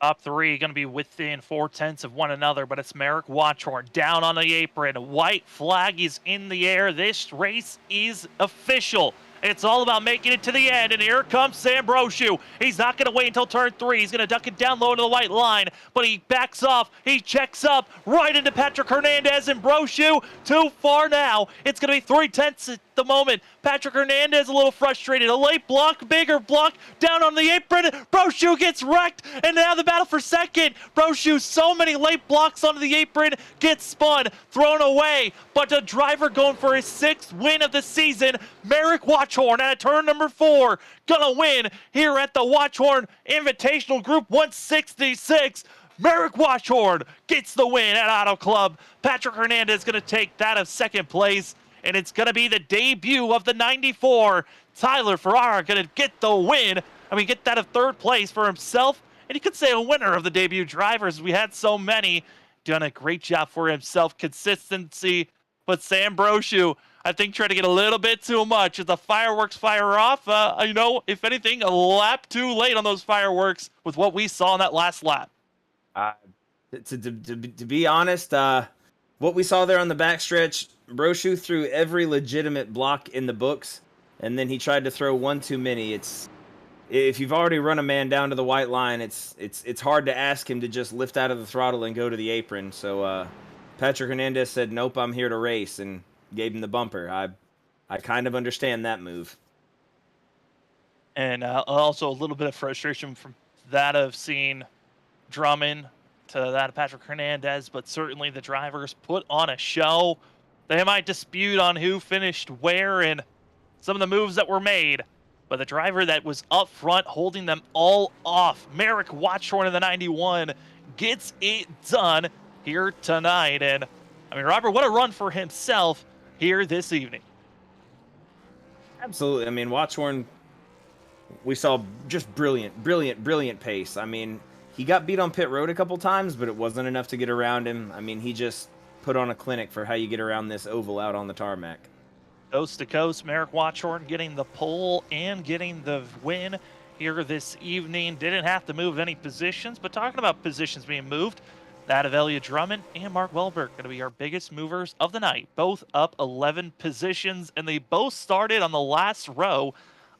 Top 3 going to be within 4/10 of one another, but it's Merrick Watchorn down on the apron. White flag is in the air. This race is official. It's all about making it to the end, and here comes Sam Brochu. He's not going to wait until turn 3. He's going to duck it down low to the white line, but he backs off. He checks up right into Patrick Hernandez and Brochu. Too far now. It's going to be 3/10 the moment. Patrick Hernandez a little frustrated. A late block, bigger block, down on the apron. Brochu gets wrecked, and now the battle for second. Brochu, so many late blocks onto the apron, gets spun, thrown away. But the driver going for his 6th win of the season, Merrick Watchhorn at turn number 4, gonna win here at the Watchhorn Invitational Group 166. Merrick Watchhorn gets the win at Auto Club. Patrick Hernandez going to take that of second place, and it's going to be the debut of the 94. Tyler Ferrara going to get the win. Get that of third place for himself, and you could say a winner of the debut drivers. We had so many. Done a great job for himself. Consistency, but Sam Brochu, I think, tried to get a little bit too much. As the fireworks fire off, if anything, a lap too late on those fireworks with what we saw in that last lap. Uh, to be honest, what we saw there on the backstretch, Brochu threw every legitimate block in the books, and then he tried to throw one too many. If you've already run a man down to the white line, it's hard to ask him to just lift out of the throttle and go to the apron. So Patrick Hernandez said, "Nope, I'm here to race," and gave him the bumper. I kind of understand that move. And also a little bit of frustration from that of seeing Drummond to that of Patrick Hernandez, but certainly the drivers put on a show. They might dispute on who finished where and some of the moves that were made, but the driver that was up front holding them all off, Merrick Watchhorn in the 91, gets it done here tonight. And Robert, what a run for himself here this evening. Absolutely. Watchhorn, we saw just brilliant pace. He got beat on pit road a couple times, but it wasn't enough to get around him. He just put on a clinic for how you get around this oval out on the tarmac. Coast to coast, Merrick Watchhorn getting the pole and getting the win here this evening. Didn't have to move any positions, but talking about positions being moved, that of Elliott Drummond and Mark Welberg going to be our biggest movers of the night. Both up 11 positions, and they both started on the last row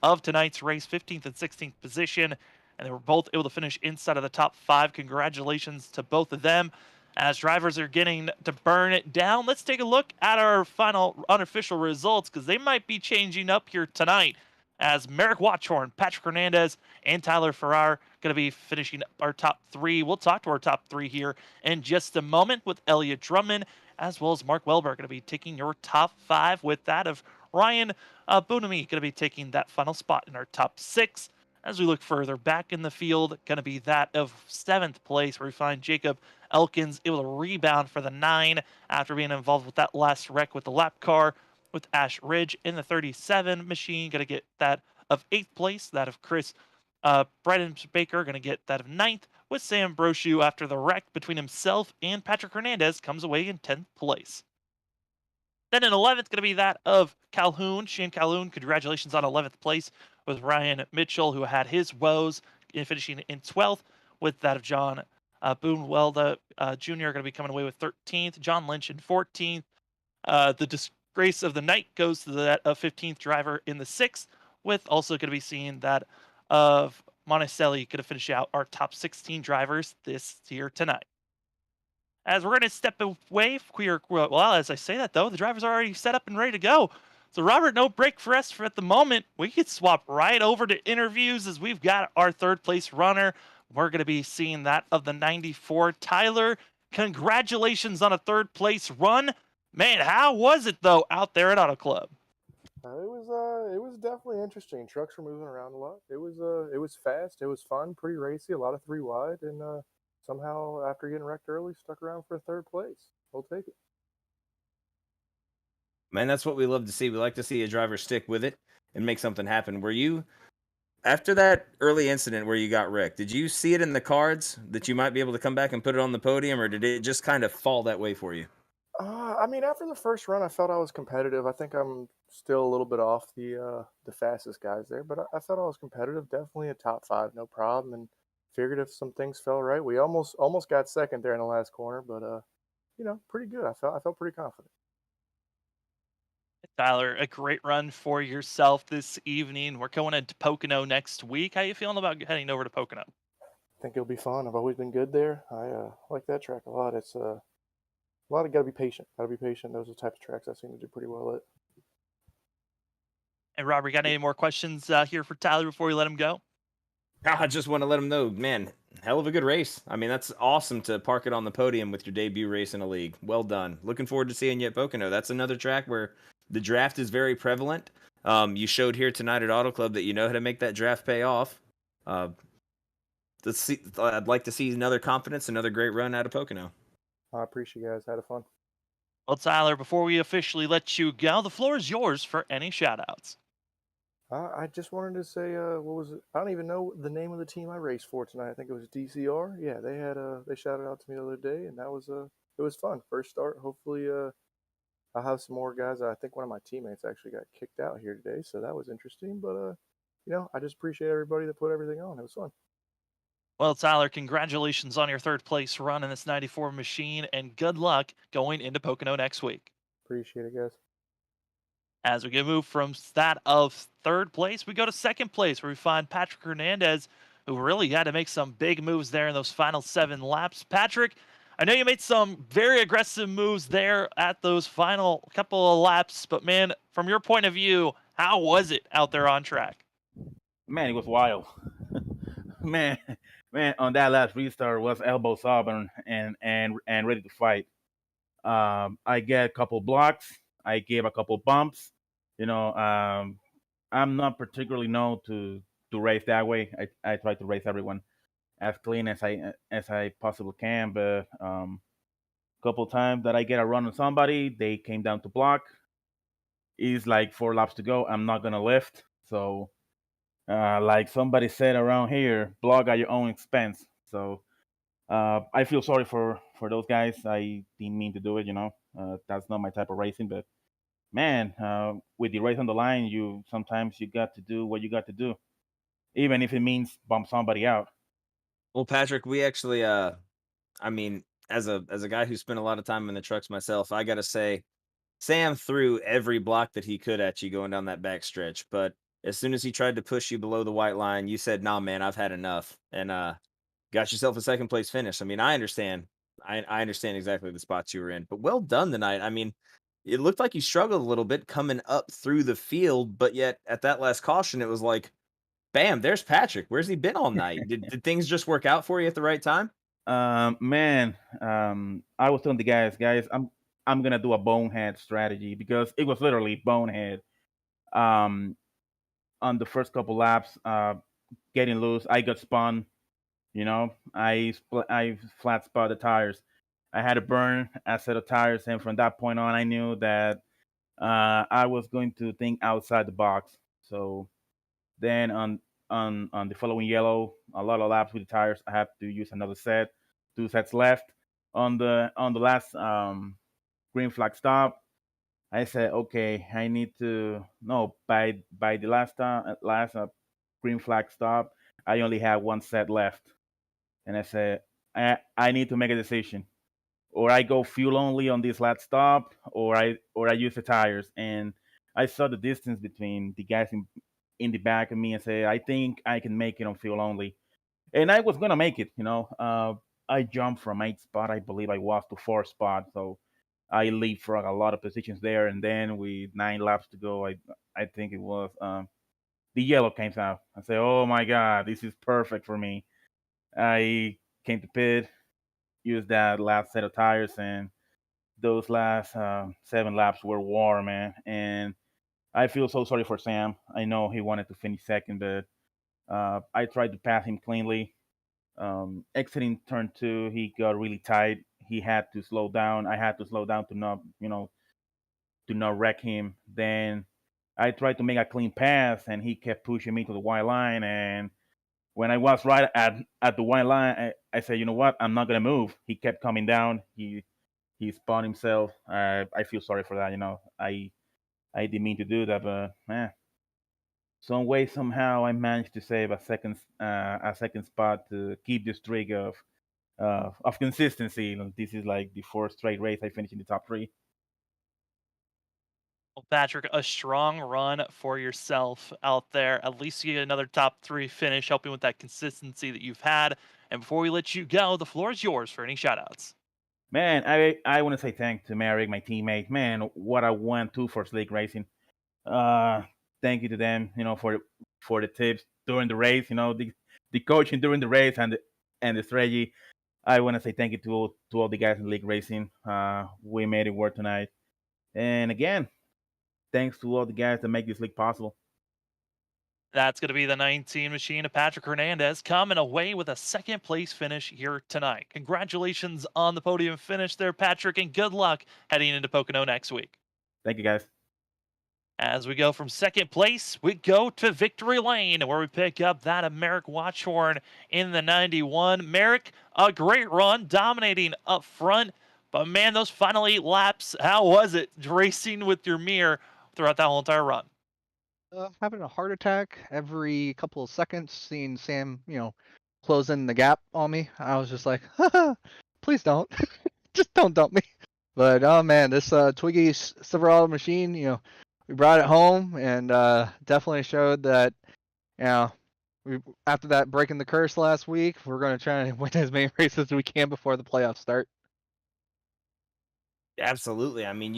of tonight's race, 15th and 16th position, and they were both able to finish inside of the top 5. Congratulations to both of them. As drivers are getting to burn it down, let's take a look at our final unofficial results, because they might be changing up here tonight. As Merrick Watchhorn, Patrick Hernandez, and Tyler Farrar going to be finishing our top 3. We'll talk to our top 3 here in just a moment, with Elliott Drummond as well as Mark Welberg going to be taking your top 5, with that of Ryan Bunami going to be taking that final spot in our top 6. As we look further back in the field, going to be that of 7th place, where we find Jacob Elkins able to rebound for the 9 after being involved with that last wreck with the lap car, with Ash Ridge in the 37 machine. Going to get that of 8th place, that of Chris Brennan Baker going to get that of 9th, with Sam Brochu after the wreck between himself and Patrick Hernandez comes away in 10th place. Then in 11th, going to be that of Calhoun. Shane Calhoun, congratulations on 11th place, with Ryan Mitchell, who had his woes, in finishing in 12th, with that of John Boonwelda Jr. going to be coming away with 13th. John Lynch in 14th. The disgrace of the night goes to that 15th driver in the 6th, with also going to be seeing that of Monticelli going to finish out our top 16 drivers this year tonight. As we're going to step away, well, as I say that though, the drivers are already set up and ready to go. So Robert, no break for us at the moment. We could swap right over to interviews, as we've got our 3rd place runner. We're going to be seeing that of the 94. Tyler, congratulations on a 3rd place run. Man, how was it though out there at Auto Club? It was definitely interesting. Trucks were moving around a lot. It was fast. It was fun, pretty racy. A lot of 3 wide, and somehow after getting wrecked early, stuck around for 3rd place. We'll take it. Man, that's what we love to see. We like to see a driver stick with it and make something happen. Were you, after that early incident where you got wrecked, did you see it in the cards that you might be able to come back and put it on the podium, or did it just kind of fall that way for you? After the first run, I felt I was competitive. I think I'm still a little bit off the fastest guys there, but I felt I was competitive. Definitely a top 5, no problem. And figured if some things fell right, we almost got second there in the last corner, but pretty good. I felt pretty confident. Tyler, a great run for yourself this evening. We're going into Pocono next week. How you feeling about heading over to Pocono? I think it'll be fun. I've always been good there. I like that track a lot. It's a lot of got to be patient. Got to be patient. Those are the types of tracks I seem to do pretty well at. And Robert, you got any more questions here for Tyler before we let him go? I just want to let him know, man, hell of a good race. I mean, that's awesome to park it on the podium with your debut race in a league. Well done. Looking forward to seeing you at Pocono. That's another track where the draft is very prevalent. You showed here tonight at Auto Club that you know how to make that draft pay off. Uh, I'd like to see another confidence, another great run out of Pocono. I appreciate you guys. Had a fun. Well, Tyler, before we officially let you go, the floor is yours for any shout-outs. I just wanted to say, what was it? I don't even know the name of the team I raced for tonight. I think it was DCR. Yeah, they shouted out to me the other day, and that was it was fun. First start. Hopefully, I'll have some more guys. I think one of my teammates actually got kicked out here today, so that was interesting. But I just appreciate everybody that put everything on. It was fun. Well, Tyler, congratulations on your third place run in this 94 machine, and good luck going into Pocono next week. Appreciate it, guys. As we get moved from that of third place, we go to second place where we find Patrick Hernandez, who really had to make some big moves there in those final 7 laps. Patrick, I know you made some very aggressive moves there at those final couple of laps, but man, from your point of view, how was it out there on track? Man, it was wild. man, man, on that last restart was elbows up and ready to fight. I get a couple blocks. I gave a couple bumps. You know, I'm not particularly known to race that way. I try to race everyone as clean as I possibly can. But couple times that I get a run on somebody, they came down to block. It's like 4 laps to go. I'm not gonna lift. So, like somebody said around here, blog at your own expense. So I feel sorry for those guys. I didn't mean to do it. That's not my type of racing. But man, with the race on the line, you sometimes you got to do what you got to do, even if it means bump somebody out. Well, Patrick, we actually, I mean, as a guy who spent a lot of time in the trucks myself, I gotta say, Sam threw every block that he could at you going down that back stretch. But as soon as he tried to push you below the white line, you said, "Nah, man, I've had enough," and got yourself a second place finish. I mean, I understand. I understand exactly the spots you were in, but well done tonight. I mean, it looked like you struggled a little bit coming up through the field, but yet at that last caution, it was like, bam, there's Patrick. Where's he been all night? Did things just work out for you at the right time? Man, I was telling the guys, I'm gonna do a bonehead strategy because it was literally bonehead. Um, on the first couple laps, getting loose, I got spun. I flat spot the tires. I had to burn a set of tires, and from that point on, I knew that I was going to think outside the box. So then on the following yellow, a lot of laps with the tires, I had to use another set, 2 sets left. On the last green flag stop, I said, okay, I need to no by the last green flag stop, I only had 1 set left, and I said, I need to make a decision. Or I go fuel only on this last stop, or I use the tires. And I saw the distance between the guys in the back of me and say, I think I can make it on fuel only. And I was gonna make it. I jumped from 8th spot, I believe I was, to 4th spot. So I leapfrog a lot of positions there. And then with 9 laps to go, I think it was the yellow came out. I say, oh my god, this is perfect for me. I came to pit, used that last set of tires, and those last 7 laps were war, man. And I feel so sorry for Sam. I know he wanted to finish second, but I tried to pass him cleanly. Exiting turn 2, he got really tight. He had to slow down. I had to slow down to not wreck him. Then I tried to make a clean pass, and he kept pushing me to the white line. And when I was right at the white line, I said, you know what? I'm not gonna move. He kept coming down. He spun himself. I feel sorry for that. I didn't mean to do that, but man, some way somehow I managed to save a second spot to keep the streak of consistency. This is like the 4th straight race I finished in the top 3. Well, Patrick, a strong run for yourself out there. At least you get another top 3 finish, helping with that consistency that you've had. And before we let you go, the floor is yours for any shoutouts. Man, I want to say thanks to Merrick, my teammate. Man, what a 1-2 for Slick Racing. Uh, thank you to them, for the tips during the race, the coaching during the race and the strategy. I want to say thank you to all the guys in League Racing. We made it work tonight, and again, thanks to all the guys that make this league possible. That's going to be the 19 machine of Patrick Hernandez coming away with a second place finish here tonight. Congratulations on the podium finish there, Patrick, and good luck heading into Pocono next week. Thank you, guys. As we go from second place, we go to Victory Lane, where we pick up that of Merrick Watchhorn in the 91. Merrick, a great run, dominating up front. But man, those final 8 laps, how was it racing with your mirror throughout that whole entire run? Having a heart attack every couple of seconds, seeing Sam, closing the gap on me. I was just like, please don't. Just don't dump me. But oh man, this Twiggy Silverado machine, we brought it home and definitely showed that, after that breaking the curse last week, we're going to try and win as many races as we can before the playoffs start. Absolutely. I mean,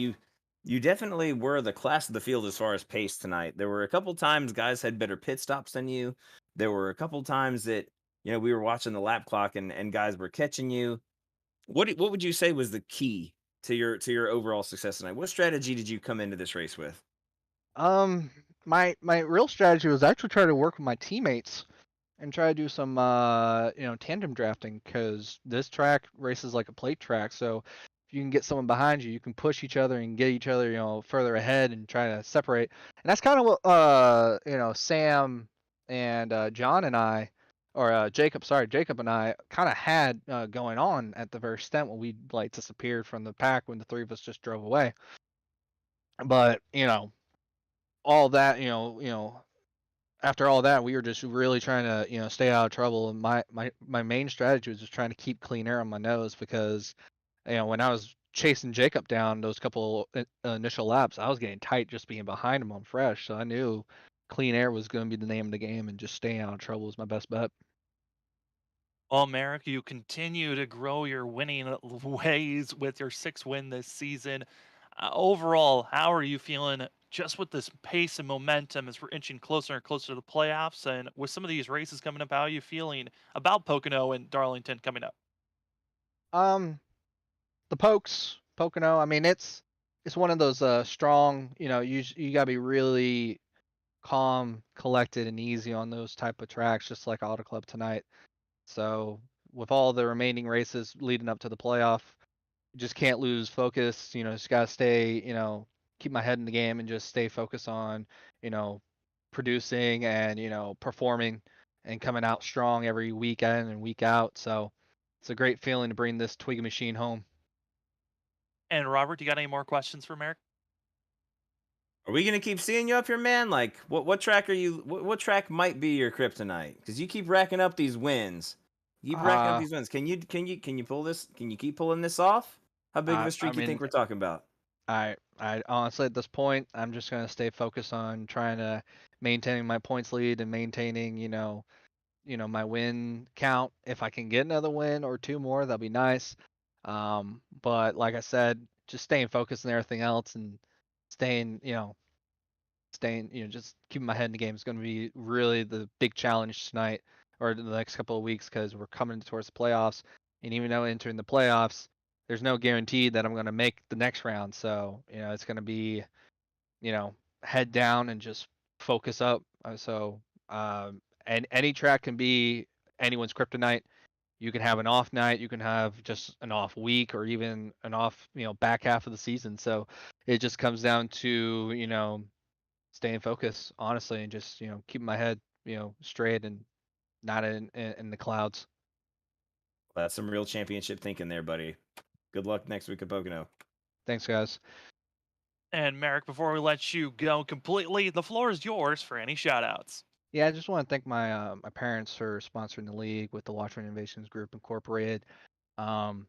you definitely were the class of the field as far as pace tonight. There were a couple times guys had better pit stops than you. There were a couple times that we were watching the lap clock and guys were catching you. What would you say was the key to your overall success tonight? What strategy did you come into this race with? My real strategy was actually try to work with my teammates and try to do some tandem drafting, because this track races like a plate track. So if you can get someone behind you, you can push each other and get each other further ahead and try to separate. And that's kind of what Sam and John and I, or Jacob and I kind of had going on at the very stint when we like disappeared from the pack when the three of us just drove away. But all that after all that, we were just really trying to, stay out of trouble. And my main strategy was just trying to keep clean air on my nose, because, when I was chasing Jacob down those couple initial laps, I was getting tight just being behind him on fresh. So I knew clean air was going to be the name of the game, and just staying out of trouble was my best bet. Well, Merrick, you continue to grow your winning ways with your 6th win this season. Overall, how are you feeling just with this pace and momentum as we're inching closer and closer to the playoffs? And with some of these races coming up, how are you feeling about Pocono and Darlington coming up? Um, the Pocono. I mean, it's one of those strong. You gotta be really calm, collected, and easy on those type of tracks, just like Auto Club tonight. So with all the remaining races leading up to the playoff, you just can't lose focus. Just gotta stay. Keep my head in the game and just stay focused on you know producing and performing and coming out strong every weekend and week out. So it's a great feeling to bring this Twig machine home. And Robert, you got any more questions for Merrick? Are we gonna keep seeing you up here, man? Like, what track are you? What track might be your kryptonite? Because you keep racking up these wins. You keep racking up these wins. Can you pull this? Can you keep pulling this off? How big of a I streak you think mean, we're talking about? I honestly at this point, I'm just gonna stay focused on trying to maintaining my points lead and maintaining, my win count. If I can get another win or two more, that'll be nice. But like I said, just staying focused on everything else and staying, just keeping my head in the game is going to be really the big challenge tonight or the next couple of weeks, because we're coming towards the playoffs. And even though entering the playoffs, there's no guarantee that I'm going to make the next round. So, it's going to be, head down and just focus up. And any track can be anyone's kryptonite. You can have an off night, you can have just an off week, or even an off, back half of the season. So it just comes down to, staying focused, honestly, and just keeping my head straight and not in the clouds. That's some real championship thinking there, buddy. Good luck next week at Pocono. Thanks, guys. And Merrick, before we let you go completely, the floor is yours for any shoutouts. Yeah, I just want to thank my parents for sponsoring the league with the Watcher Innovations Group Incorporated. Um,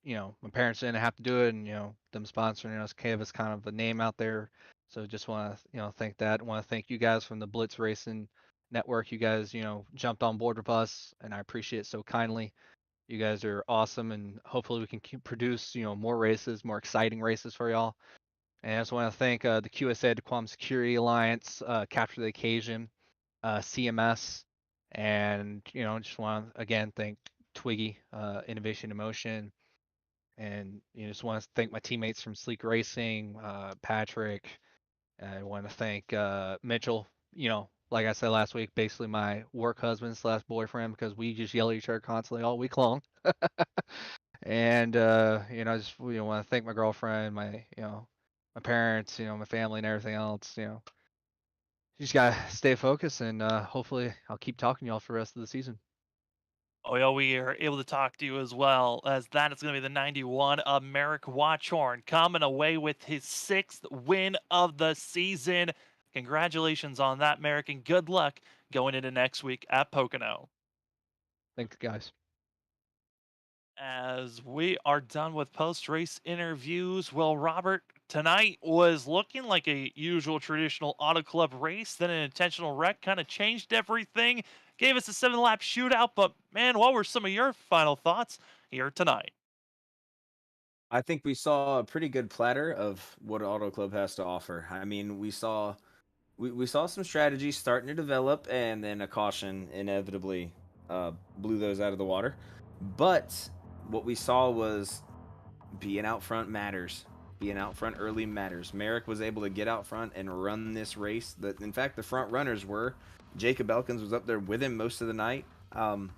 my parents didn't have to do it, and them sponsoring us gave us kind of a name out there. So just want to thank that. Want to thank you guys from the Blitz Racing Network. You guys jumped on board with us, and I appreciate it so kindly. You guys are awesome, and hopefully we can produce more races, more exciting races for y'all. And I just want to thank the QSA, the Quam Security Alliance, Capture the Occasion, CMS, and just want to again thank Twiggy, Innovation in Motion, and just want to thank my teammates from Sleek Racing, Patrick. I want to thank Mitchell. Like I said last week, basically my work husband slash boyfriend because we just yell at each other constantly all week long. And I just want to thank my girlfriend, my parents, my family, and everything else. You just gotta stay focused, and hopefully I'll keep talking to y'all for the rest of the season. Oh, yeah, we are able to talk to you as well, as that is going to be the 91 of Merrick Watchorn coming away with his 6th win of the season. Congratulations on that, Merrick, and good luck going into next week at Pocono. Thanks, guys. As we are done with post-race interviews, well, Robert, tonight was looking like a usual traditional Auto Club race. Then an intentional wreck kind of changed everything, gave us a 7-lap shootout. But man, what were some of your final thoughts here tonight? I think we saw a pretty good platter of what Auto Club has to offer. I mean, we saw some strategies starting to develop, and then a caution inevitably blew those out of the water. But what we saw was being out front matters. Being out front early matters. Merrick was able to get out front and run this race. In fact, the front runners were. Jacob Elkins was up there with him most of the night. A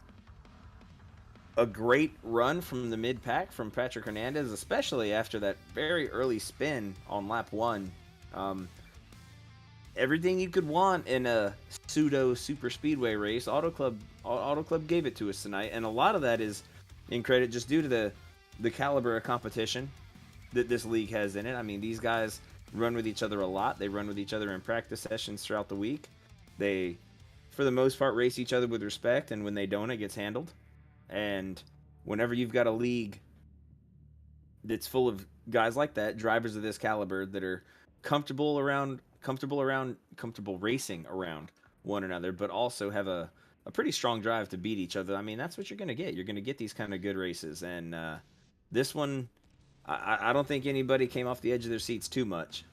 great run from the mid-pack from Patrick Hernandez, especially after that very early spin on lap 1. Everything you could want in a pseudo super speedway race, Auto Club gave it to us tonight, and a lot of that is in credit just due to the caliber of competition that this league has in it. I mean, these guys run with each other a lot. They run with each other in practice sessions throughout the week. They, for the most part, race each other with respect, and when they don't, it gets handled. And whenever you've got a league that's full of guys like that, drivers of this caliber that are comfortable racing around one another, but also have a pretty strong drive to beat each other. I mean, that's what you're going to get. You're going to get these kind of good races. And this one, I don't think anybody came off the edge of their seats too much.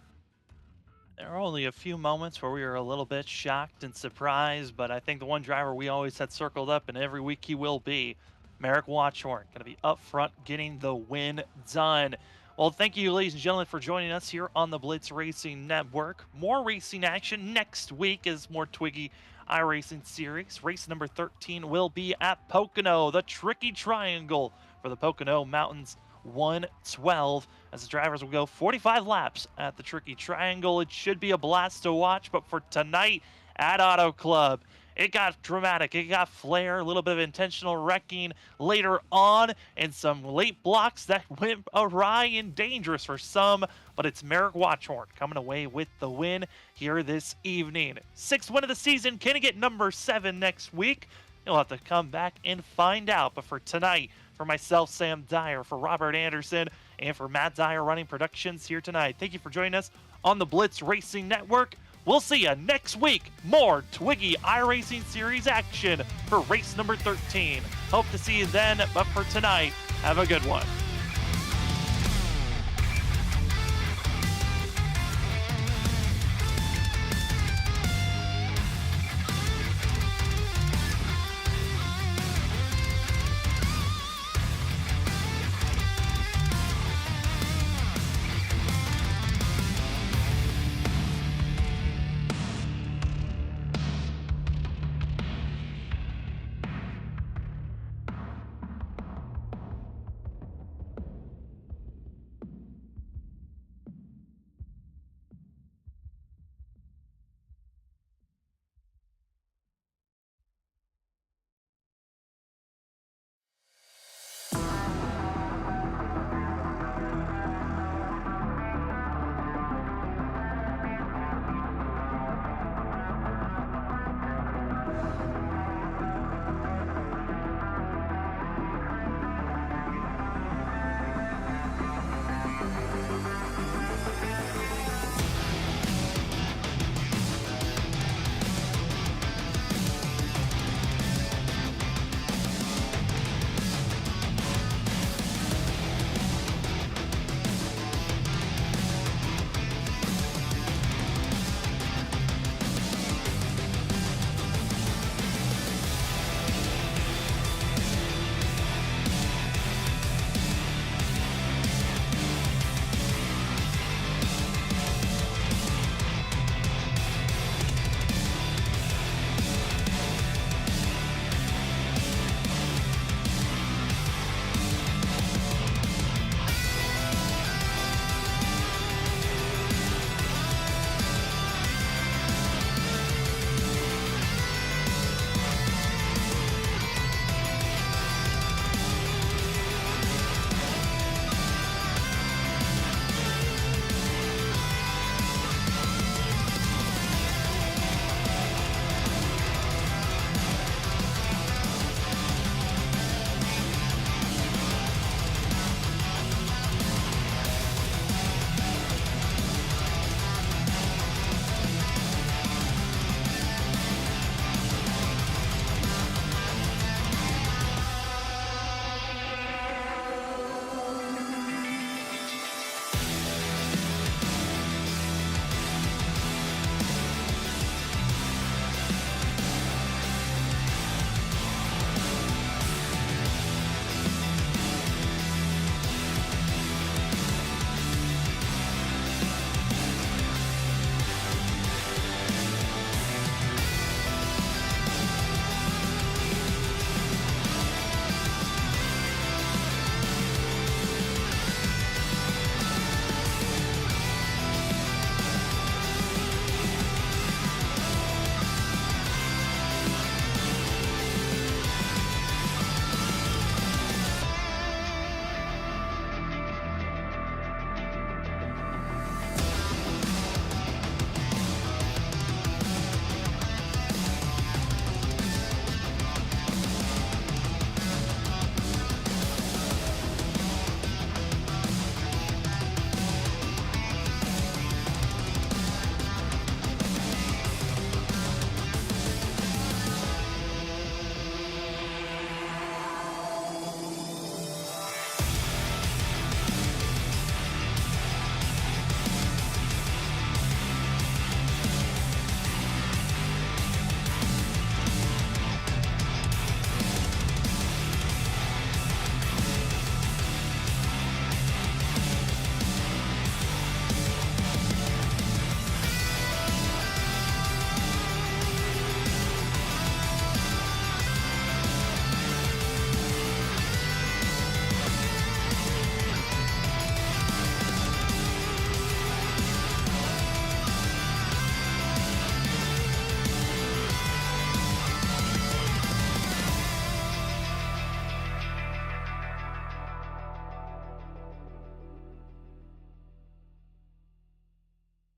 There are only a few moments where we were a little bit shocked and surprised, but I think the one driver we always had circled up, and every week he will be, Merrick Watchorn, going to be up front getting the win done. Well, thank you, ladies and gentlemen, for joining us here on the Blitz Racing Network. More racing action next week is more Twigi iRacing Series. Race number 13 will be at Pocono, the Tricky Triangle for the Pocono Mountains 112, as the drivers will go 45 laps at the Tricky Triangle. It should be a blast to watch, but for tonight at Auto Club, it got dramatic, it got flair, a little bit of intentional wrecking later on, and some late blocks that went awry and dangerous for some, but it's Merrick Watchorn coming away with the win here this evening. 6th win of the season. Can he get number 7 next week? You'll have to come back and find out, but for tonight, for myself, Sam Dyer, for Robert Anderson, and for Matt Dyer running productions here tonight. Thank you for joining us on the Blitz Racing Network. We'll see you next week. More Twigi iRacing Series action for race number 13. Hope to see you then, but for tonight, have a good one.